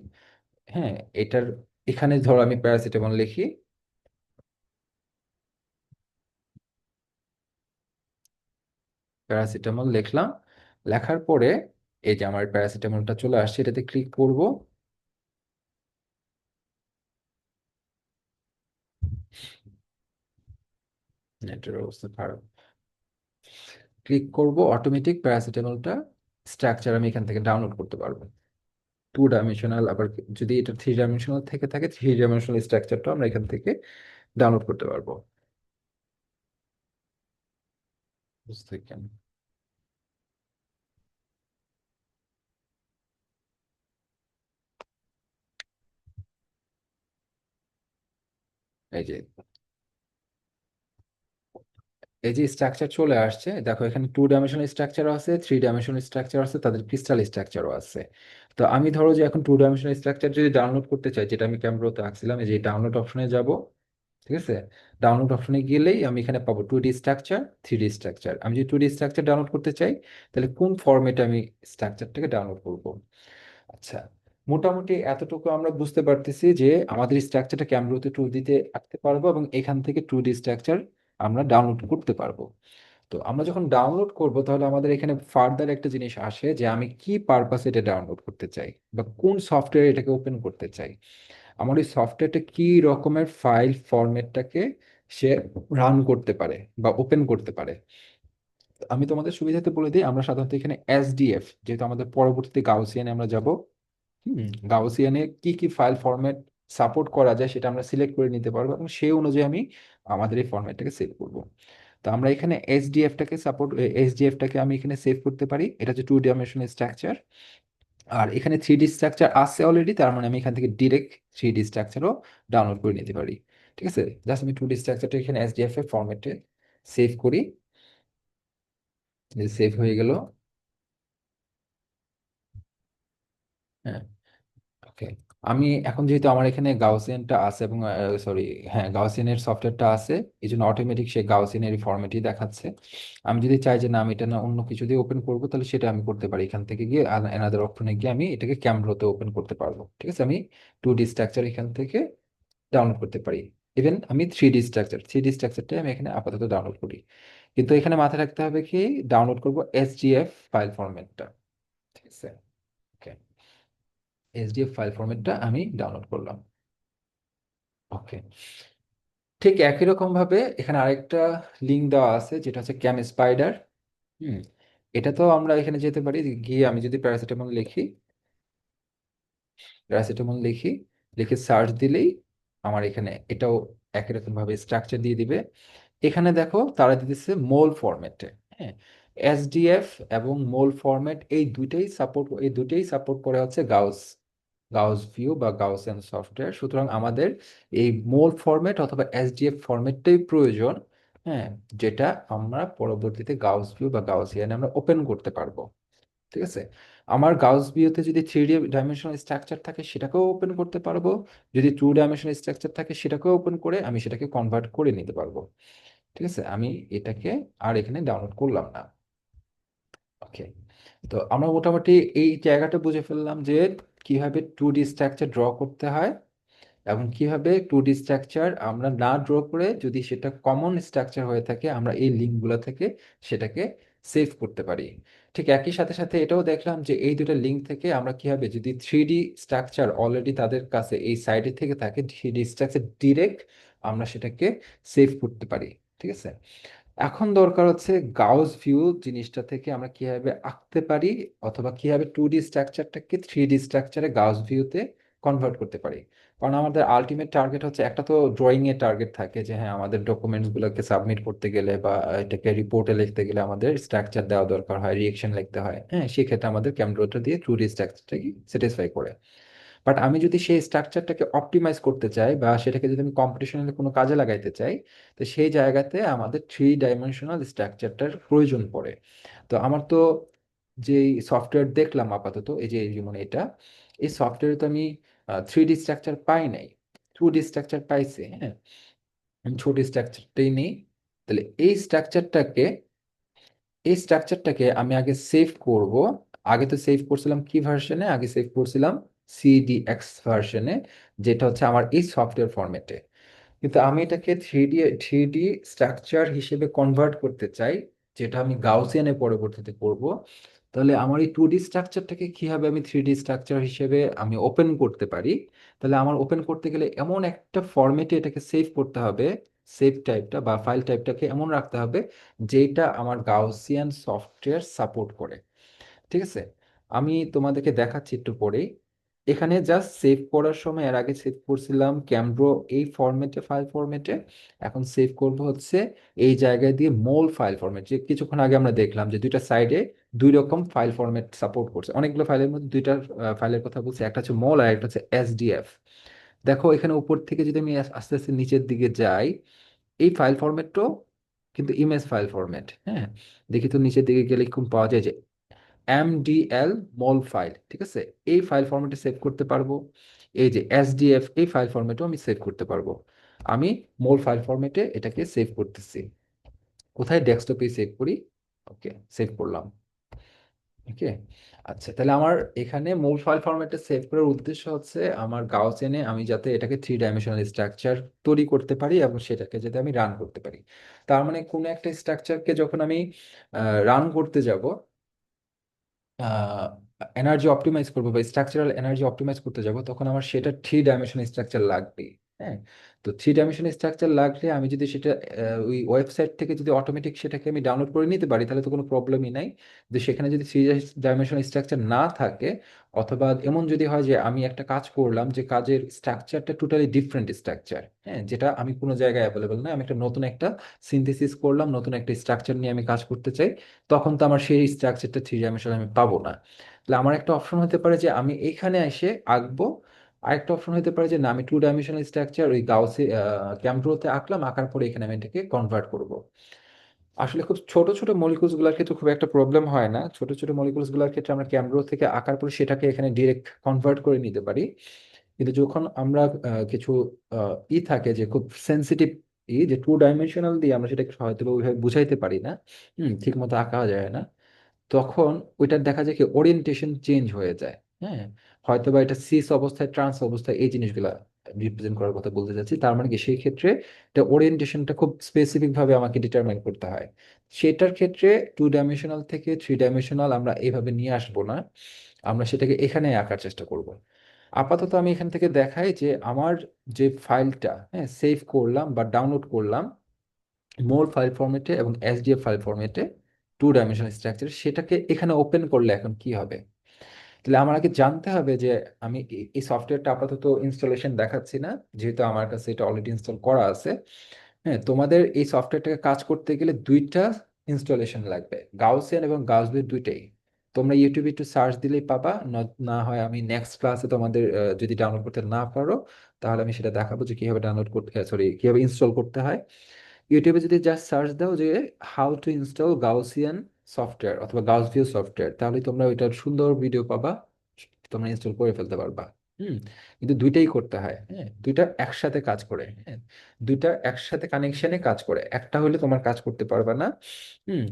হ্যাঁ, এটার এখানে ধরো আমি প্যারাসিটামল লিখি, প্যারাসিটামল লিখলাম, লেখার পরে এই যে আমার প্যারাসিটামলটা চলে আসছে, এটাতে ক্লিক করব। নেটের অবস্থা খারাপ। ক্লিক করব, অটোমেটিক প্যারাসিটামলটা স্ট্রাকচার আমি এখান থেকে ডাউনলোড করতে পারবো। টু ডাইমেনশনাল, আবার যদি এটা থ্রি ডাইমেনশনাল থেকে থাকে থ্রি ডাইমেনশনাল স্ট্রাকচারটা আমরা এখান থেকে ডাউনলোড করতে পারবো। বুঝতে কেন, এই যে স্ট্রাকচার চলে আসছে, দেখো এখানে টু ডাইমেনশনাল স্ট্রাকচারও আছে, থ্রি ডাইমেনশনাল স্ট্রাকচার আছে, তাদের ক্রিস্টাল স্ট্রাকচারও আছে। তো আমি ধরো যে এখন টু ডাইমেনশনাল স্ট্রাকচার যদি ডাউনলোড করতে চাই, যেটা আমি ক্যামেরাতে আঁকছিলাম, এই যে ডাউনলোড অপশনে যাব। ঠিক আছে, ডাউনলোড অপশনে গেলেই আমি এখানে পাবো two D structure, three D structure. আমি যদি টু ডি স্ট্রাকচার ডাউনলোড করতে চাই তাহলে কোন ফরম্যাটে আমি স্ট্রাকচারটাকে ডাউনলোড করব। আচ্ছা, মোটামুটি এতটুকু আমরা বুঝতে পারতেছি যে আমাদের স্ট্রাকচারটা ক্যামেরাতে টু দিতে আঁকতে পারবো এবং এখান থেকে টু ডি স্ট্রাকচার আমরা ডাউনলোড করতে পারবো। তো আমরা যখন ডাউনলোড করব তাহলে আমাদের এখানে ফার্দার একটা জিনিস আসে যে আমি কি পারপাসে এটা ডাউনলোড করতে চাই বা কোন সফটওয়্যার এটাকে ওপেন করতে চাই। আমার এই সফটওয়্যারটা কি রকমের ফাইল ফরম্যাটটাকে সে রান করতে পারে বা ওপেন করতে পারে। আমি তোমাদের সুবিধাতে বলে দিই, আমরা সাধারণত এখানে এসডিএফ, যেহেতু আমাদের পরবর্তীতে গাউসিয়ানে আমরা যাব, গাউসিয়ানে কি কি ফাইল ফরম্যাট সাপোর্ট করা যায় সেটা আমরা সিলেক্ট করে নিতে পারবো এবং সেই অনুযায়ী আমি আমাদের এই ফরম্যাটটাকে সেভ করব। তো আমরা এখানে এসডিএফটাকে আমি এখানে সেভ করতে পারি, এটা হচ্ছে টু ডাইমেনশনাল স্ট্রাকচার। আর এখানে থ্রি ডি স্ট্রাকচার আছে অলরেডি, তার মানে আমি এখান থেকে ডিরেক্ট থ্রি ডি স্ট্রাকচারও ডাউনলোড করে নিতে পারি। ঠিক আছে, জাস্ট আমি টু ডি স্ট্রাকচারটা এখানে এসডিএফ এর ফরম্যাটে সেভ করি, সেভ হয়ে গেল। হ্যাঁ, ওকে। আমি এখন যেহেতু আমার এখানে গাউসিয়ানটা আছে এবং সরি, হ্যাঁ গাউসিয়ানের সফটওয়্যারটা আছে, এই জন্য অটোমেটিক সে গাউসিয়ানের ফরম্যাটই দেখাচ্ছে। আমি যদি চাই যে না আমি এটা না অন্য কিছু দিয়ে ওপেন করবো তাহলে সেটা আমি করতে পারি, এখান থেকে গিয়ে অ্যানাদার অপশনে গিয়ে আমি এটাকে ক্যামরোতে ওপেন করতে পারবো। ঠিক আছে, আমি টু ডি স্ট্রাকচার এখান থেকে ডাউনলোড করতে পারি। ইভেন আমি থ্রি ডি স্ট্রাকচারটা আমি এখানে আপাতত ডাউনলোড করি, কিন্তু এখানে মাথায় রাখতে হবে কি ডাউনলোড করব এসডিএফ ফাইল ফরম্যাটটা। ঠিক আছে, ওকে, এসডিএফ ফাইল ফরম্যাটটা আমি ডাউনলোড করলাম। ওকে, ঠিক একই রকম ভাবে এখানে আরেকটা লিঙ্ক দেওয়া আছে যেটা হচ্ছে ক্যাম স্পাইডার। হুম, এটা তো আমরা এখানে যেতে পারি, গিয়ে আমি যদি প্যারাসিটামল লিখি, প্যারাসিটামল লিখি, লিখে সার্চ দিলেই আমার এখানে এটাও একই রকম ভাবে স্ট্রাকচার দিয়ে দিবে। এখানে দেখো তারা দিতেছে মোল ফরম্যাটে। হ্যাঁ, এসডিএফ এবং মোল ফরম্যাট এই দুইটাই সাপোর্ট করে হচ্ছে গাউস ভিউ বা গাউসিয়ান সফটওয়্যার। সুতরাং আমাদের এই মোল ফরম্যাট অথবা এসডিএফ ফরম্যাটটাই প্রয়োজন। হ্যাঁ, যেটা আমরা পরবর্তীতে গাউস ভিউ বা গাউসিয়ানে আমরা ওপেন করতে পারবো। ঠিক আছে, আমার গাউস ভিউতে যদি থ্রি ডাইমেনশনাল স্ট্রাকচার থাকে সেটাকেও ওপেন করতে পারবো, যদি টু ডাইমেনশনাল স্ট্রাকচার থাকে সেটাকেও ওপেন করে আমি সেটাকে কনভার্ট করে নিতে পারবো। ঠিক আছে, আমি এটাকে আর এখানে ডাউনলোড করলাম না। ওকে, তো আমরা মোটামুটি এই জায়গাটা বুঝে ফেললাম যে কিভাবে টু ডি স্ট্রাকচার ড্র করতে হয় এবং কিভাবে টু ডি স্ট্রাকচার আমরা না ড্র করে যদি সেটা কমন স্ট্রাকচার হয়ে থাকে আমরা এই লিঙ্কগুলো থেকে সেটাকে সেভ করতে পারি। ঠিক একই সাথে সাথে এটাও দেখলাম যে এই দুটো লিঙ্ক থেকে আমরা কিভাবে যদি থ্রি ডি স্ট্রাকচার অলরেডি তাদের কাছে এই সাইডে থেকে থাকে থ্রি ডি স্ট্রাকচার ডিরেক্ট আমরা সেটাকে সেভ করতে পারি। ঠিক আছে, এখন দরকার হচ্ছে গাউস ভিউ জিনিসটা থেকে আমরা কিভাবে আঁকতে পারি, অথবা কিভাবে 2D স্ট্রাকচারটাকে 3D স্ট্রাকচারে গাউস ভিউতে কনভার্ট করতে পারি। কারণ আমাদের আলটিমেট টার্গেট হচ্ছে, একটা তো ড্রয়িং এর টার্গেট থাকে যে হ্যাঁ আমাদের ডকুমেন্টস গুলোকে সাবমিট করতে গেলে বা এটাকে রিপোর্টে লিখতে গেলে আমাদের স্ট্রাকচার দেওয়া দরকার হয়, রিয়েকশন লিখতে হয়। হ্যাঁ, সেক্ষেত্রে আমাদের ক্যামড্রোটা দিয়ে 2D স্ট্রাকচারটাকে স্যাটিসফাই করে। বাট আমি যদি সেই স্ট্রাকচারটাকে অপটিমাইজ করতে চাই বা সেটাকে যদি আমি কম্পিটিশনালি কোনো কাজে লাগাইতে চাই, তো সেই জায়গাতে আমাদের 3 ডাইমেনশনাল স্ট্রাকচারটার প্রয়োজন পড়ে। তো আমার তো যে সফটওয়্যার দেখলাম আপাতত, এই যে যেমন এটা, এই সফটওয়্যারে তো আমি 3D স্ট্রাকচার পাই নাই, 2D স্ট্রাকচার পাইছি। হ্যাঁ, আমি ছোট স্ট্রাকচারটাই নেই। তাহলে এই স্ট্রাকচারটাকে আমি আগে সেভ করব। আগে তো সেভ করছিলাম কি ভার্সনে, আগে সেভ করছিলাম CDX ভার্সনে, যেটা হচ্ছে আমার এই সফটওয়্যার ফরম্যাটে। কিন্তু আমি এটাকে থ্রি ডি স্ট্রাকচার হিসেবে কনভার্ট করতে চাই, যেটা আমি গাউসিয়ানে পরবর্তীতে করব। তাহলে আমার এই 2D স্ট্রাকচারটাকে কিভাবে আমি 3D স্ট্রাকচার হিসেবে আমি ওপেন করতে পারি? তাহলে আমার ওপেন করতে গেলে এমন একটা ফরম্যাটে এটাকে সেভ করতে হবে, সেভ টাইপটা বা ফাইল টাইপটাকে এমন রাখতে হবে যেটা আমার গাউসিয়ান সফটওয়্যার সাপোর্ট করে। ঠিক আছে, আমি তোমাদেরকে দেখাচ্ছি একটু পরেই। এখানে জাস্ট সেভ করার সময় এর আগে সেভ করছিলাম ক্যামব্রো এই ফরম্যাটে, ফাইল ফরম্যাটে। এখন সেভ করব হচ্ছে এই জায়গায় দিয়ে মোল ফাইল ফরম্যাট, যে কিছুক্ষণ আগে আমরা দেখলাম যে দুইটা সাইডে দুই রকম ফাইল ফরম্যাট সাপোর্ট করছে। অনেকগুলো ফাইলের মধ্যে দুইটা ফাইলের কথা বলছি, একটা হচ্ছে মোল আর একটা হচ্ছে SDF। দেখো এখানে উপর থেকে যদি আমি আস্তে আস্তে নিচের দিকে যাই, এই ফাইল ফরম্যাটটাও কিন্তু ইমেজ ফাইল ফরম্যাট। হ্যাঁ, দেখি তো নিচের দিকে গেলে কোন পাওয়া যায়, যে MDL মল ফাইল। ঠিক আছে, এই ফাইল ফরম্যাটে সেভ করতে পারবো। এই যে SDF, এই ফাইল ফরম্যাটেও আমি সেভ করতে পারবো। আমি মল ফাইল ফরম্যাটে এটাকে সেভ করতেছি। কোথায়? ডেস্কটপে সেভ করি। ওকে, সেভ করলাম। ওকে, আচ্ছা, তাহলে আমার এখানে মূল ফাইল ফরম্যাটে সেভ করার উদ্দেশ্য হচ্ছে আমার গাউসিয়ানে আমি যাতে এটাকে 3 ডাইমেনশনাল স্ট্রাকচার তৈরি করতে পারি এবং সেটাকে যাতে আমি রান করতে পারি। তার মানে কোনো একটা স্ট্রাকচারকে যখন আমি রান করতে যাব, এনার্জি অপটিমাইজ করবো বা স্ট্রাকচারাল এনার্জি অপটিমাইজ করতে যাব, তখন আমার সেটা 3 ডাইমেনশন স্ট্রাকচার লাগবে। হ্যাঁ, তো 3 ডাইমেনশন স্ট্রাকচার লাগলে আমি যদি সেটা ওই ওয়েবসাইট থেকে যদি অটোমেটিক সেটাকে আমি ডাউনলোড করে নিতে পারি, তাহলে তো কোনো প্রবলেমই নাই। যে সেখানে যদি 3 ডাইমেনশন স্ট্রাকচার না থাকে, অথবা এমন যদি হয় যে আমি একটা কাজ করলাম যে কাজের স্ট্রাকচারটা টোটালি ডিফারেন্ট স্ট্রাকচার, হ্যাঁ, যেটা আমি কোনো জায়গায় অ্যাভেলেবল না, আমি একটা নতুন একটা সিনথেসিস করলাম, নতুন একটা স্ট্রাকচার নিয়ে আমি কাজ করতে চাই, তখন তো আমার সেই স্ট্রাকচারটা 3 ডাইমেনশন আমি পাবো না। তাহলে আমার একটা অপশন হতে পারে যে আমি এইখানে এসে আঁকবো। আরেকটা অপশন হতে পারে যে না, আমি 2 ডাইমেনশনাল স্ট্রাকচার ওই গাউসে ক্যামব্রোতে আঁকলাম, আঁকার পরে এখানে আমি এটাকে কনভার্ট করব। আসলে খুব ছোট ছোট মলিকুলস গুলোর ক্ষেত্রে খুব একটা প্রবলেম হয় না। ছোট ছোট মলিকুলস গুলোর ক্ষেত্রে আমরা ক্যামব্রো থেকে আঁকার পরে সেটাকে এখানে ডিরেক্ট কনভার্ট করে নিতে পারি। কিন্তু যখন আমরা কিছু থাকে যে খুব সেন্সিটিভ, যে 2 ডাইমেনশনাল দিয়ে আমরা সেটাকে হয়তো বা ওইভাবে বুঝাইতে পারি না, ঠিক মতো আঁকা যায় না, তখন ওইটার দেখা যায় কি ওরিয়েন্টেশন চেঞ্জ হয়ে যায়। হ্যাঁ, হয়তো বা এটা সিস অবস্থায়, ট্রান্স অবস্থায়, এই জিনিসগুলা রিপ্রেজেন্ট করার কথা বলতে চাচ্ছি। তার মানে কি সেই ক্ষেত্রে এটা ওরিয়েন্টেশনটা খুব স্পেসিফিক ভাবে আমাকে ডিটারমাইন করতে হয়। সেটার ক্ষেত্রে 2 ডাইমেনশনাল থেকে 3 ডাইমেনশনাল আমরা এইভাবে নিয়ে আসবো না, আমরা সেটাকে এখানে আঁকার চেষ্টা করব। আপাতত আমি এখান থেকে দেখাই যে আমার যে ফাইলটা, হ্যাঁ, সেভ করলাম বা ডাউনলোড করলাম মোল ফাইল ফরম্যাটে এবং SDF ফাইল ফরম্যাটে, 2 ডাইমেনশনাল স্ট্রাকচার, সেটাকে এখানে ওপেন করলে এখন কি হবে? তাহলে আমার আগে জানতে হবে যে আমি এই সফটওয়্যারটা আপাতত ইনস্টলেশন দেখাচ্ছি না, যেহেতু আমার কাছে এটা অলরেডি ইনস্টল করা আছে। হ্যাঁ, তোমাদের এই সফটওয়্যারটাকে কাজ করতে গেলে দুইটা ইনস্টলেশন লাগবে, গাউসিয়ান এবং গাউসবির দুইটাই। তোমরা ইউটিউবে একটু সার্চ দিলেই পাবা, না হয় আমি নেক্সট ক্লাসে তোমাদের যদি ডাউনলোড করতে না পারো, তাহলে আমি সেটা দেখাবো যে কিভাবে ডাউনলোড করতে, সরি, কিভাবে ইনস্টল করতে হয়। ইউটিউবে যদি জাস্ট সার্চ দাও যে how to install Gaussian software অথবা গাউস ভিউ সফটওয়্যার, তাহলে তোমরা ওইটার সুন্দর ভিডিও পাবা, তোমরা ইনস্টল করে ফেলতে পারবা। হুম, কিন্তু দুইটাই করতে হয়। হ্যাঁ, দুইটা একসাথে কাজ করে। হ্যাঁ, দুইটা একসাথে কানেকশনে কাজ করে, একটা হলে তোমার কাজ করতে পারবে না। হুম,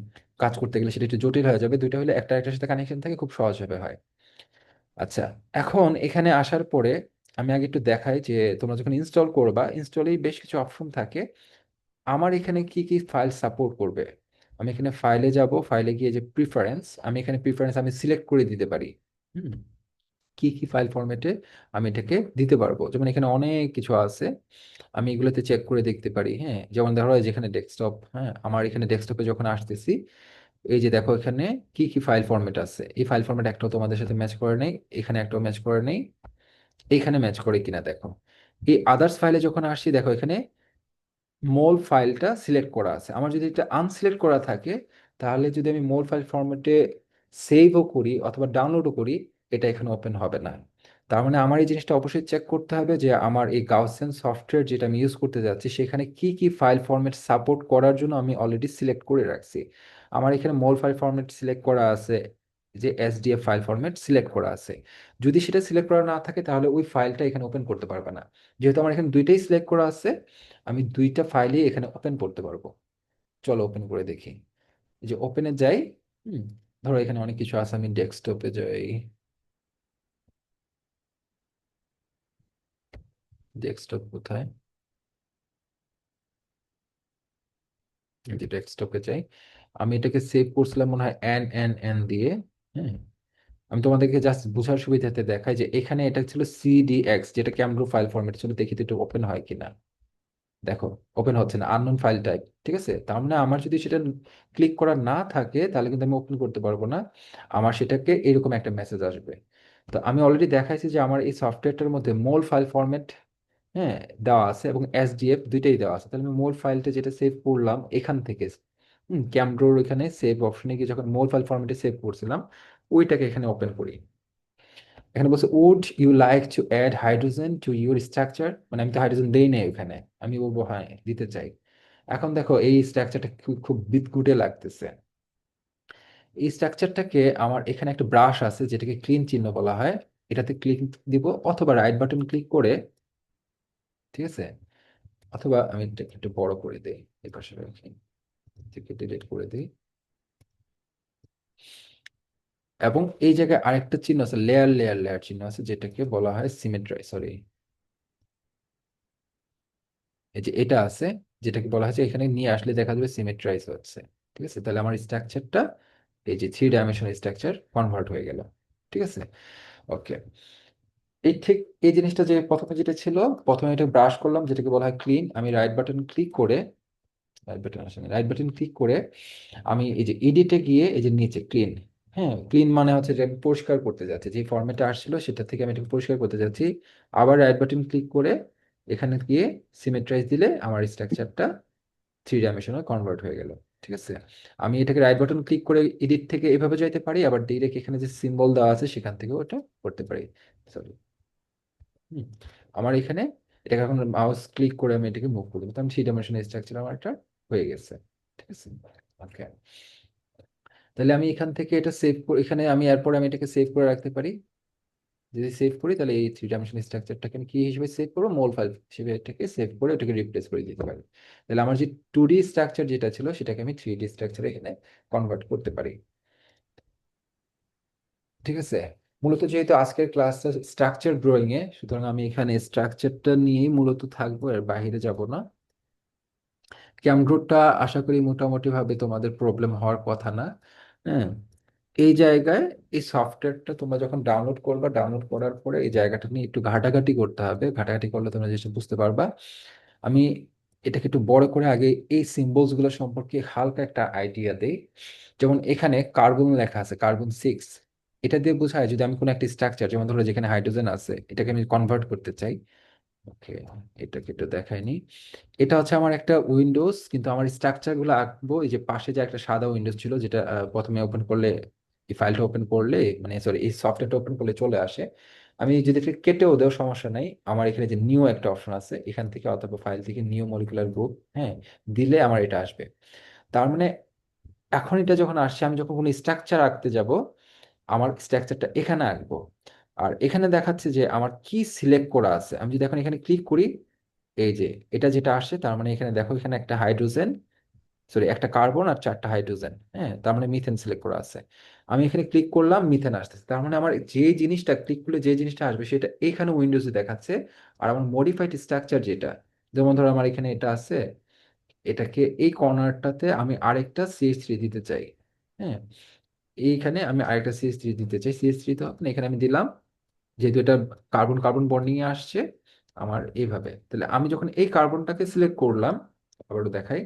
কাজ করতে গেলে সেটা একটু জটিল হয়ে যাবে, দুইটা হলে একটা একটার সাথে কানেকশন থাকে, খুব সহজ ভাবে হয়। আচ্ছা, এখন এখানে আসার পরে আমি আগে একটু দেখাই যে তোমরা যখন ইনস্টল করবা, ইনস্টলেই বেশ কিছু অপশন থাকে। আমার এখানে কি কি ফাইল সাপোর্ট করবে, আমি এখানে ফাইলে যাব, ফাইলে গিয়ে যে প্রিফারেন্স, আমি এখানে প্রিফারেন্স আমি সিলেক্ট করে দিতে পারি। হুম, কি কি ফাইল ফরম্যাটে আমি এটাকে দিতে পারবো। যেমন এখানে অনেক কিছু আছে, আমি এগুলোতে চেক করে দেখতে পারি। হ্যাঁ, যেমন ধরো এই যেখানে ডেস্কটপ, হ্যাঁ আমার এখানে ডেস্কটপে যখন আসতেছি, এই যে দেখো এখানে কি কি ফাইল ফরম্যাট আছে, এই ফাইল ফরম্যাট একটাও তোমাদের সাথে ম্যাচ করে নেই, এখানে একটাও ম্যাচ করে নেই, এইখানে ম্যাচ করে কিনা দেখো। এই আদার্স ফাইলে যখন আসছি দেখো এখানে মোল ফাইলটা সিলেক্ট করা আছে। আমার যদি এটা আনসিলেক্ট করা থাকে, তাহলে যদি আমি মোল ফাইল ফরম্যাটে সেভও করি অথবা ডাউনলোডও করি, এটা এখানে ওপেন হবে না। তার মানে আমার এই জিনিসটা অবশ্যই চেক করতে হবে যে আমার এই গাউসিয়ান সফটওয়্যার যেটা আমি ইউজ করতে যাচ্ছি সেখানে কি কি ফাইল ফরম্যাট সাপোর্ট করার জন্য আমি অলরেডি সিলেক্ট করে রাখছি। আমার এখানে মোল ফাইল ফরম্যাট সিলেক্ট করা আছে, যে এসডিএফ ফাইল ফরম্যাট সিলেক্ট করা আছে। যদি সেটা সিলেক্ট করা না থাকে তাহলে ওই ফাইলটা এখানে ওপেন করতে পারবে না। যেহেতু আমার এখানে দুইটাই সিলেক্ট করা আছে, আমি দুইটা ফাইলই এখানে ওপেন করতে পারবো। চলো ওপেন করে দেখি। এই যে ওপেনে যাই। হুম, ধরো এখানে অনেক কিছু আছে, আমি ডেস্কটপে যাই। ডেস্কটপ কোথায়? এই যে ডেস্কটপে যাই। আমি এটাকে সেভ করছিলাম মনে হয় এন এন এন দিয়ে। হ্যাঁ, আমি তোমাদেরকে জাস্ট বোঝার সুবিধাতে দেখাই যে এখানে এটা ছিল সিডিএক্স, যেটা ক্যামব্রো ফাইল ফরম্যাট ছিল। দেখি তো একটু ওপেন হয় কিনা। দেখো ওপেন হচ্ছে না, আননোন ফাইল টাইপ। ঠিক আছে, তার মানে আমার যদি সেটা ক্লিক করা না থাকে তাহলে কিন্তু আমি ওপেন করতে পারবো না। আমার সেটাকে এরকম একটা মেসেজ আসবে। তো আমি অলরেডি দেখাইছি যে আমার এই সফটওয়্যারটার মধ্যে মোল ফাইল ফরম্যাট, হ্যাঁ, দেওয়া আছে এবং এসডিএফ দুইটাই দেওয়া আছে। তাহলে আমি মোল ফাইলটা যেটা সেভ করলাম এখান থেকে, ক্যামড্রোর এখানে সেভ অপশনে গিয়ে যখন মোল ফাইল ফরম্যাটে সেভ করছিলাম, ওইটাকে এখানে ওপেন করি। এখানে বলছে would you like to add hydrogen to your structure, মানে আমি তো হাইড্রোজেন দেই নাই ওখানে, আমি বলবো হ্যাঁ দিতে চাই। এখন দেখো এই স্ট্রাকচারটা খুব খুব বিদঘুটে লাগতেছে। এই স্ট্রাকচারটাকে আমার এখানে একটা ব্রাশ আছে যেটাকে ক্লিন চিহ্ন বলা হয়, এটাতে ক্লিক দিব অথবা রাইট বাটন ক্লিক করে, ঠিক আছে, অথবা আমি এটাকে একটু বড় করে দিই, এই পাশে রাখি, থেকে ডিলিট করে দিই। এবং এই জায়গায় আরেকটা চিহ্ন আছে, লেয়ার লেয়ার লেয়ার চিহ্ন আছে, যেটাকে বলা হয় সিমেট্রি, সরি, এই যে এটা আছে, যেটাকে বলা হয়েছে এখানে নিয়ে আসলে দেখা যাবে সিমেট্রাইজ হচ্ছে। ঠিক আছে, তাহলে আমার স্ট্রাকচারটা এই যে থ্রি ডাইমেনশনাল স্ট্রাকচার কনভার্ট হয়ে গেল। ঠিক আছে, ওকে। এই ঠিক এই জিনিসটা যে প্রথমে যেটা ছিল, প্রথমে এটা ব্রাশ করলাম যেটাকে বলা হয় ক্লিন, আমি রাইট বাটন ক্লিক করে, রাইট বাটন আসেনি, রাইট বাটন ক্লিক করে আমি এই যে এডিটে গিয়ে এই যে নিচে ক্লিন, হ্যাঁ ক্লিন মানে হচ্ছে যে আমি পরিষ্কার করতে যাচ্ছি, যে ফরম্যাটে আসছিল সেটা থেকে আমি এটাকে পরিষ্কার করতে যাচ্ছি। আবার রাইট বাটন ক্লিক করে এখানে গিয়ে সিমেট্রাইজ দিলে আমার স্ট্রাকচারটা থ্রি ডাইমেনশনাল কনভার্ট হয়ে গেল। ঠিক আছে, আমি এটাকে রাইট বাটন ক্লিক করে এডিট থেকে এভাবে যাইতে পারি, আবার ডিরেক্ট এখানে যে সিম্বল দেওয়া আছে সেখান থেকে ওটা করতে পারি। সরি, আমার এখানে এটাকে এখন মাউস ক্লিক করে আমি এটাকে মুভ করে দেবো, তো আমি থ্রি ডাইমেনশনাল স্ট্রাকচার আমার একটা হয়ে গেছে। ঠিক আছে, ওকে। তাহলে আমি এখান থেকে এটা সেভ করে, এখানে আমি এরপর আমি এটাকে সেভ করে রাখতে পারি। যদি সেভ করি তাহলে এই থ্রি ডাইমেনশনাল স্ট্রাকচারটাকে আমি কি হিসেবে সেভ করবো, মোল ফাইল হিসেবে এটাকে সেভ করে ওটাকে রিপ্লেস করে দিতে পারি। তাহলে আমার যে টু ডি স্ট্রাকচার যেটা ছিল সেটাকে আমি থ্রি ডি স্ট্রাকচারে এখানে কনভার্ট করতে পারি। ঠিক আছে, মূলত যেহেতু আজকের ক্লাসটা স্ট্রাকচার ড্রয়িং এ, সুতরাং আমি এখানে স্ট্রাকচারটা নিয়েই মূলত থাকবো, এর বাইরে যাব না। ক্যামরুটটা আশা করি মোটামুটি ভাবে তোমাদের প্রবলেম হওয়ার কথা না। হ্যাঁ, এই জায়গায় এই সফটওয়্যারটা তোমরা যখন ডাউনলোড করবা, ডাউনলোড করার পরে এই জায়গাটা নিয়ে একটু ঘাটাঘাটি করতে হবে, ঘাটাঘাটি করলে তোমরা জিনিসটা বুঝতে পারবা। আমি এটাকে একটু বড় করে আগে এই সিম্বলস গুলো সম্পর্কে হালকা একটা আইডিয়া দেই। যেমন এখানে কার্বন লেখা আছে, কার্বন 6, এটা দিয়ে বোঝায় যদি আমি কোনো একটা স্ট্রাকচার, যেমন ধরো যেখানে হাইড্রোজেন আছে এটাকে আমি কনভার্ট করতে চাই। ওকে, এটাকে একটু দেখাইনি। এটা হচ্ছে আমার একটা উইন্ডোজ, কিন্তু আমার স্ট্রাকচার গুলো আঁকবো এই যে পাশে যে একটা সাদা উইন্ডোজ ছিল, যেটা প্রথমে ওপেন করলে, এই ফাইলটা ওপেন করলে, মানে সরি এই সফটওয়্যারটা ওপেন করলে চলে আসে। আমি যদি এটা কেটেও দেও সমস্যা নাই, আমার এখানে যে নিউ একটা অপশন আছে, এখান থেকে অথবা ফাইল থেকে নিউ মলিকুলার গ্রুপ, হ্যাঁ, দিলে আমার এটা আসবে। তার মানে এখন এটা যখন আসছে, আমি যখন কোনো স্ট্রাকচার আঁকতে যাব, আমার স্ট্রাকচারটা এখানে আঁকবো। আর এখানে দেখাচ্ছে যে আমার কি সিলেক্ট করা আছে, আমি যদি এখন এখানে ক্লিক করি, এই যে এটা যেটা আসে, তার মানে এখানে দেখো এখানে একটা হাইড্রোজেন, সরি একটা কার্বন আর চারটা হাইড্রোজেন, হ্যাঁ তার মানে মিথেন সিলেক্ট করা আছে। আমি এখানে ক্লিক করলাম, মিথেন আসতেছে, তার মানে আমার যে জিনিসটা ক্লিক করলে যে জিনিসটা আসবে সেটা এখানে উইন্ডোজে দেখাচ্ছে। আর আমার মডিফাইড স্ট্রাকচার যেটা, যেমন ধরো আমার এখানে এটা আছে, এটাকে এই কর্নারটাতে আমি আরেকটা CH3 দিতে চাই। হ্যাঁ, এইখানে আমি আরেকটা CH3 দিতে চাই, CH3 তো আপনি এখানে আমি দিলাম, যেহেতু এটা কার্বন কার্বন বন্ডিং এ আসছে আমার এইভাবে, তাহলে আমি যখন এই কার্বনটাকে সিলেক্ট করলাম, আবারও দেখাই,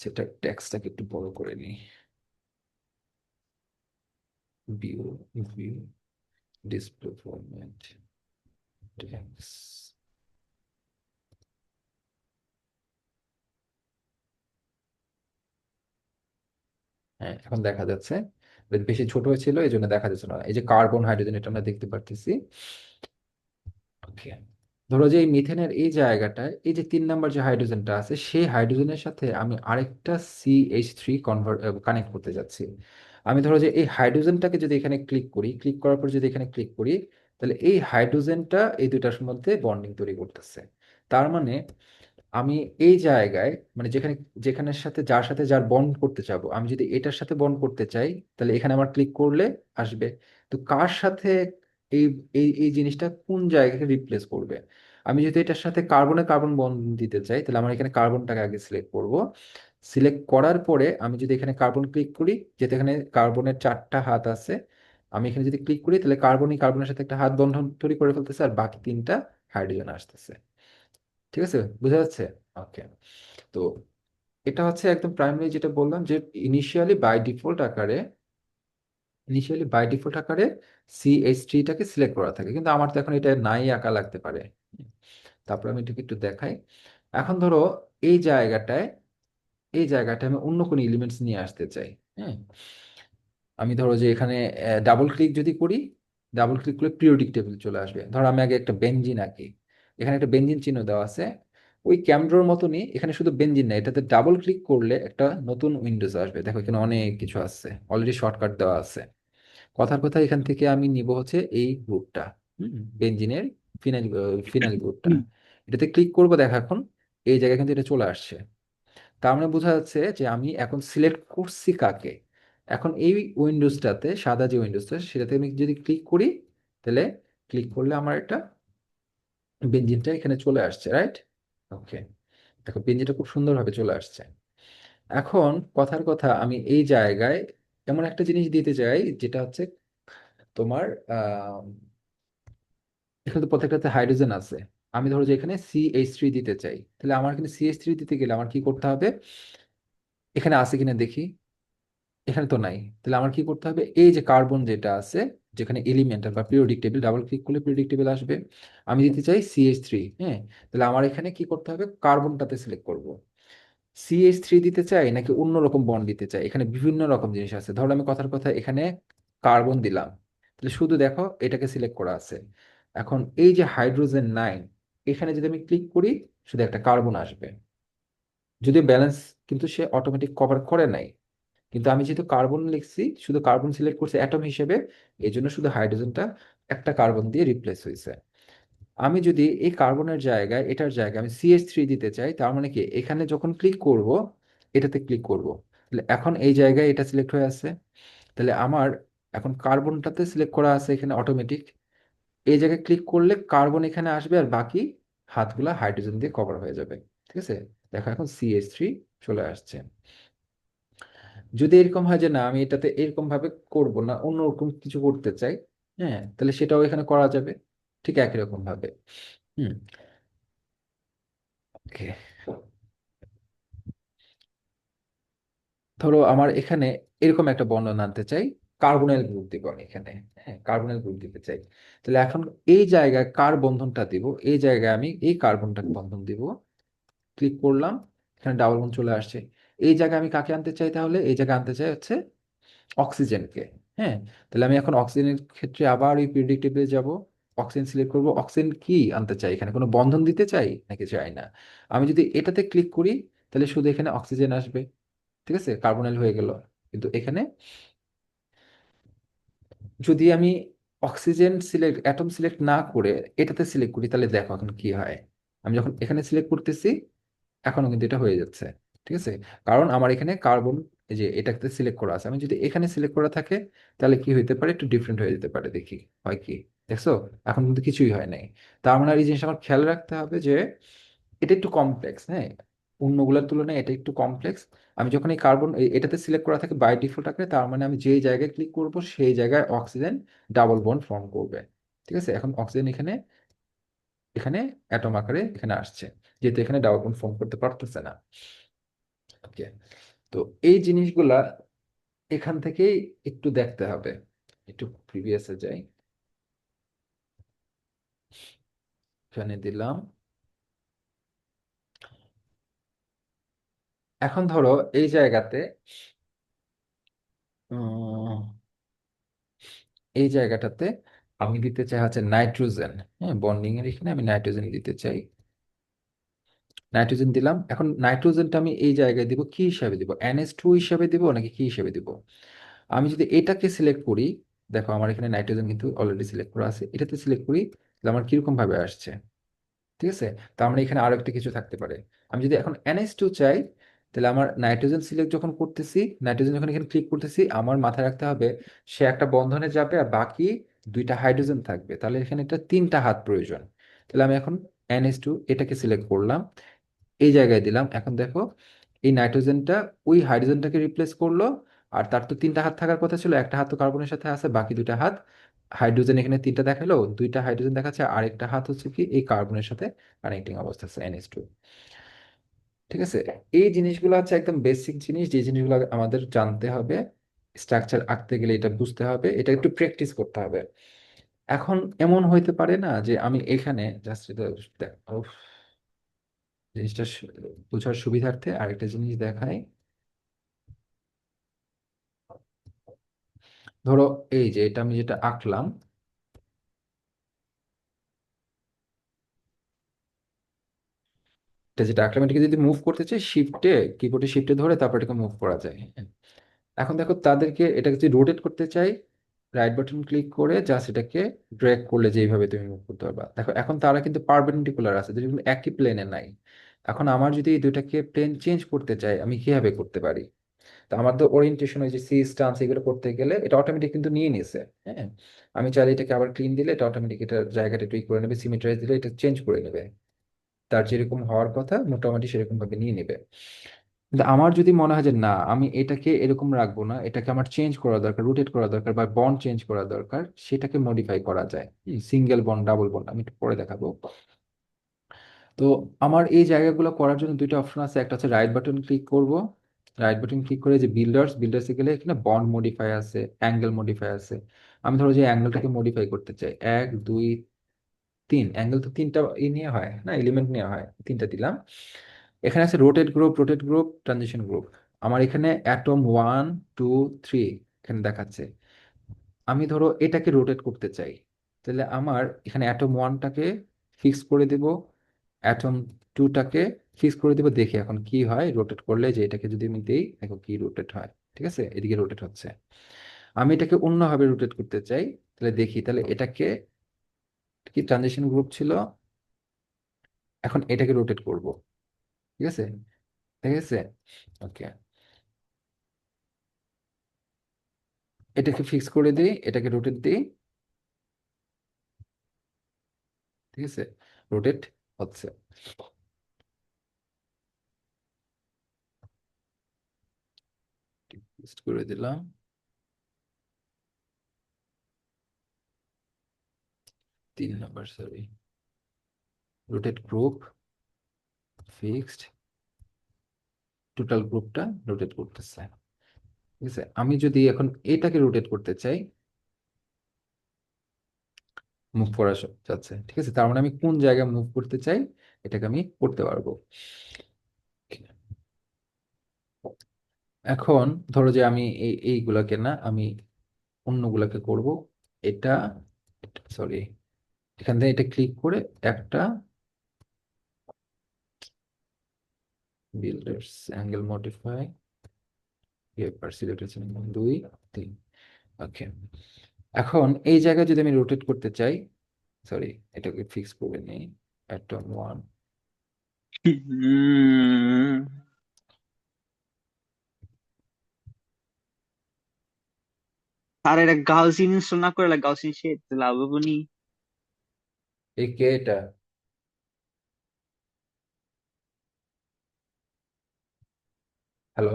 সেটা টেক্সটটাকে একটু বড় করে নিই। View, view, display format, text. হ্যাঁ, এখন দেখা যাচ্ছে। বেশি ছোট ছিল এই জন্য দেখা যাচ্ছে না, এই যে কার্বন হাইড্রোজেন এটা আমরা দেখতে পারতেছি। ওকে, ধরো যে এই মিথেনের এই জায়গাটায় এই যে 3 নাম্বার যে হাইড্রোজেনটা আছে, সেই হাইড্রোজেনের সাথে আমি আরেকটা CH3 কনভার্ট কানেক্ট করতে যাচ্ছি। আমি ধরো যে এই হাইড্রোজেনটাকে যদি এখানে ক্লিক করি, ক্লিক করার পর যদি এখানে ক্লিক করি, তাহলে এই হাইড্রোজেনটা এই দুইটার মধ্যে বন্ডিং তৈরি করতেছে। তার মানে আমি এই জায়গায়, মানে যেখানে যেখানের সাথে যার সাথে যার বন্ড করতে চাবো, আমি যদি এটার সাথে বন্ড করতে চাই, তাহলে এখানে আমার ক্লিক করলে আসবে। তো কার সাথে এই এই এই জিনিসটা কোন জায়গাকে রিপ্লেস করবে? আমি যদি এটার সাথে কার্বনে কার্বন বন্ড দিতে চাই, তাহলে আমার এখানে কার্বনটাকে আগে সিলেক্ট করব। সিলেক্ট করার পরে আমি যদি এখানে কার্বন ক্লিক করি, যেহেতু এখানে কার্বনের 4টা হাত আছে, আমি এখানে যদি ক্লিক করি, তাহলে কার্বনই কার্বনের সাথে একটা হাত বন্ধন তৈরি করে ফেলতেছে, আর বাকি 3টা হাইড্রোজেন আসতেছে। ঠিক আছে, বুঝা যাচ্ছে? ওকে। তো এটা হচ্ছে একদম প্রাইমারি যেটা বললাম, যে ইনিশিয়ালি বাই ডিফল্ট আকারে CH3টাকে সিলেক্ট করা থাকে, কিন্তু আমার তো এখন এটা নাই আঁকা লাগতে পারে। তারপর আমি এটাকে একটু দেখাই। এখন ধরো এই জায়গাটায় এই জায়গাটায় আমি অন্য কোনো এলিমেন্টস নিয়ে আসতে চাই। হ্যাঁ, আমি ধরো যে এখানে ডাবল ক্লিক যদি করি, ডাবল ক্লিক করলে পিরিয়ডিক টেবিল চলে আসবে। ধরো আমি আগে একটা বেনজিন আঁকি, এখানে একটা বেনজিন চিহ্ন দেওয়া আছে। ওই ক্যামড্রোর মতনই এখানে শুধু বেনজিন না, এটাতে ডাবল ক্লিক করলে একটা নতুন উইন্ডোজ আসবে। দেখো এখানে অনেক কিছু আছে, অলরেডি শর্টকাট দেওয়া আছে। কথার কথা এখান থেকে আমি নিব হচ্ছে এই গ্রুপটা, বেনজিনের ফিনাইল, ফিনাইল গ্রুপটা। হুম। এটাতে ক্লিক করবো, দেখো এখন এই জায়গায় কিন্তু এটা চলে আসছে। তার মানে বোঝা যাচ্ছে যে আমি এখন সিলেক্ট করছি কাকে। এখন এই উইন্ডোজটাতে, সাদা যে উইন্ডোজটা, সেটাতে আমি যদি ক্লিক করি, তাহলে ক্লিক করলে আমার একটা বেঞ্জিনটা এখানে চলে আসছে, রাইট? ওকে, দেখো বেঞ্জিনটা খুব সুন্দরভাবে চলে আসছে। এখন কথার কথা, আমি এই জায়গায় এমন একটা জিনিস দিতে চাই যেটা হচ্ছে তোমার আহ এখানে তো প্রত্যেকটাতে হাইড্রোজেন আছে। আমি ধরো যে এখানে CH3 দিতে চাই, তাহলে আমার এখানে CH3 দিতে গেলে আমার কি করতে হবে? এখানে আছে কিনা দেখি, এখানে তো নাই। তাহলে আমার কি করতে হবে? এই যে কার্বন যেটা আছে, যেখানে এলিমেন্টাল বা পিরিয়ডিক টেবিল, ডাবল ক্লিক করলে পিরিয়ডিক টেবিল আসবে। আমি দিতে চাই CH3। হ্যাঁ, তাহলে আমার এখানে কি করতে হবে? কার্বনটাতে সিলেক্ট করব। CH3 দিতে চাই নাকি অন্য রকম বন্ড দিতে চাই, এখানে বিভিন্ন রকম জিনিস আছে। ধরো আমি কথার কথা এখানে কার্বন দিলাম, তাহলে শুধু দেখো এটাকে সিলেক্ট করা আছে। এখন এই যে হাইড্রোজেন 9, এখানে যদি আমি ক্লিক করি, শুধু একটা কার্বন আসবে। যদিও ব্যালেন্স কিন্তু সে অটোমেটিক কভার করে নাই, কিন্তু আমি যেহেতু কার্বন লিখছি, শুধু কার্বন সিলেক্ট করছি অ্যাটম হিসেবে, এই জন্য শুধু হাইড্রোজেনটা একটা কার্বন দিয়ে রিপ্লেস হয়েছে। আমি যদি এই কার্বনের জায়গায়, এটার জায়গায় আমি CH3 দিতে চাই, তার মানে কি এখানে যখন ক্লিক করব, এটাতে ক্লিক করব, তাহলে এখন এই জায়গায় এটা সিলেক্ট হয়ে আছে। তাহলে আমার এখন কার্বনটাতে সিলেক্ট করা আছে এখানে অটোমেটিক। এই জায়গায় ক্লিক করলে কার্বন এখানে আসবে, আর বাকি হাতগুলা হাইড্রোজেন দিয়ে কভার হয়ে যাবে। ঠিক আছে, দেখো এখন CH3 চলে আসছে। যদি এরকম হয় যে না, আমি এটাতে এরকম ভাবে করব না, অন্যরকম কিছু করতে চাই, হ্যাঁ, তাহলে সেটাও এখানে করা যাবে ঠিক একই রকম ভাবে। হুম। ওকে, ধরো আমার এখানে এরকম একটা বর্ণনা আনতে চাই, কার্বনের গ্রুপ দিব আমি এখানে। হ্যাঁ, কার্বনের গ্রুপ দিতে চাই। তাহলে এখন এই জায়গায় কার বন্ধনটা দিব, এই জায়গায় আমি এই কার্বনটাকে বন্ধন দিব। ক্লিক করলাম, এখানে ডাবল বন্ধন চলে আসছে। এই জায়গায় আমি কাকে আনতে চাই? তাহলে এই জায়গায় আনতে চাই হচ্ছে অক্সিজেনকে। হ্যাঁ, তাহলে আমি এখন অক্সিজেনের ক্ষেত্রে আবার ওই পিরিয়ডিক টেবিলে যাব, অক্সিজেন সিলেক্ট করব। অক্সিজেন কি আনতে চাই, এখানে কোনো বন্ধন দিতে চাই নাকি চাই না? আমি যদি এটাতে ক্লিক করি, তাহলে শুধু এখানে অক্সিজেন আসবে। ঠিক আছে, কার্বনাইল হয়ে গেল। কিন্তু এখানে যদি আমি অক্সিজেন সিলেক্ট, অ্যাটম সিলেক্ট না করে এটাতে সিলেক্ট করি, তাহলে দেখো এখন কি হয়। আমি যখন এখানে সিলেক্ট করতেছি, এখনো কিন্তু এটা হয়ে যাচ্ছে। ঠিক আছে, কারণ আমার এখানে কার্বন, এই যে এটাতে সিলেক্ট করা আছে। আমি যদি এখানে সিলেক্ট করা থাকে, তাহলে কি হইতে পারে? একটু ডিফারেন্ট হয়ে যেতে পারে, দেখি হয় কি। দেখছো, এখন কিন্তু কিছুই হয় নাই। তার মানে এই জিনিস আমার খেয়াল রাখতে হবে যে এটা একটু কমপ্লেক্স। হ্যাঁ, অন্যগুলোর তুলনায় এটা একটু কমপ্লেক্স। আমি যখন এই কার্বন এটাতে সিলেক্ট করা থাকে বাই ডিফল্ট আকারে, তার মানে আমি যেই জায়গায় ক্লিক করব সেই জায়গায় অক্সিজেন ডাবল বন্ড ফর্ম করবে। ঠিক আছে, এখন অক্সিজেন এখানে এখানে অ্যাটম আকারে এখানে আসছে, যেহেতু এখানে ডাবল বন্ড ফর্ম করতে পারতেছে না। ওকে, তো এই জিনিসগুলা এখান থেকেই একটু দেখতে হবে। একটু প্রিভিয়াসে যাই, এখানে দিলাম। এখন ধরো এই জায়গাতে এই জায়গাটাতে আমি দিতে চাই হচ্ছে নাইট্রোজেন। হ্যাঁ, বন্ডিং এর এখানে আমি নাইট্রোজেন দিতে চাই। নাইট্রোজেন দিলাম। এখন নাইট্রোজেনটা আমি এই জায়গায় দিব কি হিসাবে দিব, NH2 হিসাবে দিব নাকি কি হিসাবে দিব? আমি যদি এটাকে সিলেক্ট করি, দেখো আমার এখানে নাইট্রোজেন কিন্তু অলরেডি সিলেক্ট করা আছে, এটাতে সিলেক্ট করি, তাহলে আমার কিরকম ভাবে আসছে? ঠিক আছে, তার মানে এখানে আরো একটা কিছু থাকতে পারে। আমি যদি এখন NH2 চাই, তাহলে আমার নাইট্রোজেন সিলেক্ট যখন করতেছি, নাইট্রোজেন যখন এখানে ক্লিক করতেছি, আমার মাথায় রাখতে হবে সে একটা বন্ধনে যাবে আর বাকি দুইটা হাইড্রোজেন থাকবে, তাহলে এখানে একটা তিনটা হাত প্রয়োজন। তাহলে আমি এখন NH2 এটাকে সিলেক্ট করলাম, এই জায়গায় দিলাম। এখন দেখো এই নাইট্রোজেনটা ওই হাইড্রোজেনটাকে রিপ্লেস করলো, আর তার তো তিনটা হাত থাকার কথা ছিল, একটা হাত তো কার্বনের সাথে আছে, বাকি দুইটা হাত হাইড্রোজেন এখানে তিনটা দেখালো, দুইটা হাইড্রোজেন দেখাচ্ছে, আর একটা হাত হচ্ছে কি এই কার্বনের সাথে কানেক্টিং অবস্থা আছে NH2। ঠিক আছে, এই জিনিসগুলো হচ্ছে একদম বেসিক জিনিস, যে জিনিসগুলো আমাদের জানতে হবে, স্ট্রাকচার আঁকতে গেলে এটা বুঝতে হবে, এটা একটু প্র্যাকটিস করতে হবে। এখন এমন হইতে পারে না যে আমি এখানে জাস্ট এটা উফ, জিনিসটা বোঝার সুবিধার্থে আরেকটা জিনিস দেখাই। ধরো এই যে এটা আমি যেটা আঁকলাম, এটা যেটা আঁকলাম এটাকে যদি মুভ করতে চাই শিফটে, কিবোর্ডে শিফটে ধরে তারপর এটাকে মুভ করা যায়। হ্যাঁ? এখন দেখো তাদেরকে এটাকে যদি রোটেট করতে চাই, রাইট বাটন ক্লিক করে জাস্ট এটাকে ড্র্যাগ করলে যেইভাবে তুমি মুভ করতে পারবা। দেখো এখন তারা কিন্তু পারপেন্ডিকুলার আছে, যেগুলো একই প্লেনে নাই। এখন আমার যদি এই দুইটাকে প্লেন চেঞ্জ করতে চাই, আমি কিভাবে করতে পারি? তো আমার তো ওরিয়েন্টেশন, ওই যে সি স্টান্স এগুলো করতে গেলে এটা অটোমেটিক কিন্তু নিয়ে নিছে। হ্যাঁ, আমি চাইলে এটাকে আবার ক্লিন দিলে এটা অটোমেটিক এটা জায়গাটা টুইক করে নেবে, সিমেট্রাইজ দিলে এটা চেঞ্জ করে নেবে, তার যেরকম হওয়ার কথা মোটামুটি সেরকম ভাবে নিয়ে নেবে। কিন্তু আমার যদি মনে হয় যে না আমি এটাকে এরকম রাখবো না, এটাকে আমার চেঞ্জ করা দরকার, রোটেট করা দরকার বা বন্ড চেঞ্জ করা দরকার, সেটাকে মডিফাই করা যায়। সিঙ্গেল বন্ড, ডাবল বন্ড আমি একটু পরে দেখাবো। তো আমার এই জায়গাগুলো করার জন্য দুইটা অপশন আছে, একটা হচ্ছে রাইট বাটন ক্লিক করব, রাইট বাটন ক্লিক করে যে বিল্ডার্সে গেলে এখানে বন্ড মডিফাই আছে, অ্যাঙ্গেল মডিফাই আছে। আমি ধরো যে অ্যাঙ্গেলটাকে মডিফাই করতে চাই, 1 2 3 অ্যাঙ্গেল তো তিনটা নিয়ে হয় না, এলিমেন্ট নিয়ে হয়, তিনটা দিলাম। এখানে আছে রোটেট গ্রুপ ট্রানজিশন গ্রুপ। আমার এখানে অ্যাটম 1 2 3 এখানে দেখাচ্ছে। আমি ধরো এটাকে রোটেট করতে চাই, তাহলে আমার এখানে অ্যাটম 1টাকে ফিক্স করে দিব, অ্যাটম 2টাকে ফিক্স করে দিব, দেখি এখন কি হয় রোটেট করলে, যে এটাকে যদি আমি দেই দেখো কি রোটেট হয়। ঠিক আছে, এদিকে রোটেট হচ্ছে। আমি এটাকে অন্যভাবে রোটেট করতে চাই, তাহলে দেখি, তাহলে এটাকে কি ট্রানজিশন গ্রুপ ছিল, এখন এটাকে রোটেট করব। ঠিক আছে, ঠিক আছে। ওকে, এটাকে ফিক্স করে দিই, এটাকে রোটেট দিই। ঠিক আছে, রোটেট হচ্ছে। ফিক্সড করে দিলাম, 3 number, sorry, rotate group fixed, total গ্রুপটা রোটেট করতেছে। ঠিক আছে, আমি যদি এখন এটাকে রোটেট করতে চাই, মুভ করা যাচ্ছে। ঠিক আছে, তার মানে আমি কোন জায়গায় মুভ করতে চাই এটাকে আমি করতে পারবো। এখন ধরো যে আমি এইগুলাকে না, আমি অন্যগুলাকে করব। এটা, সরি, এখান থেকে এটা ক্লিক করে একটা বিল্ডার্স অ্যাঙ্গেল মডিফাই, এবার সিলেক্ট হচ্ছে 2 3। ওকে, এখন এই জায়গায় যদি আমি রোটেট করতে চাই, সরি, এটাকে ফিক্স করে নিই, অ্যাটম 1। হুম। আর এটা গাউসিয়ান ইনস্টল না করে গাউসিয়ান শেড লাভ হবো নি। এই কে এটা? হ্যালো।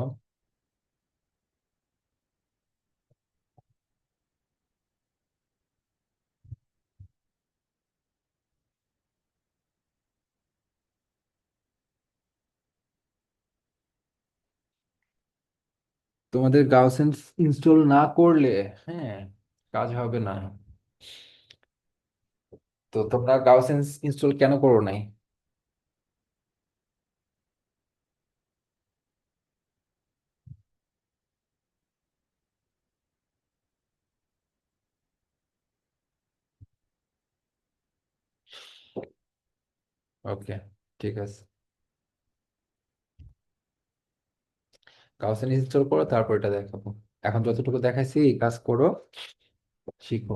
তোমাদের গাউসেন্স ইনস্টল না করলে, হ্যাঁ, কাজ হবে না। তো তোমরা গাউসেন্স ইনস্টল কেন করো নাই? ওকে, ঠিক আছে। গাউসেন্স ইনস্টল করো, তারপর এটা দেখাবো। এখন যতটুকু দেখাইছি এই কাজ করো, শিখো।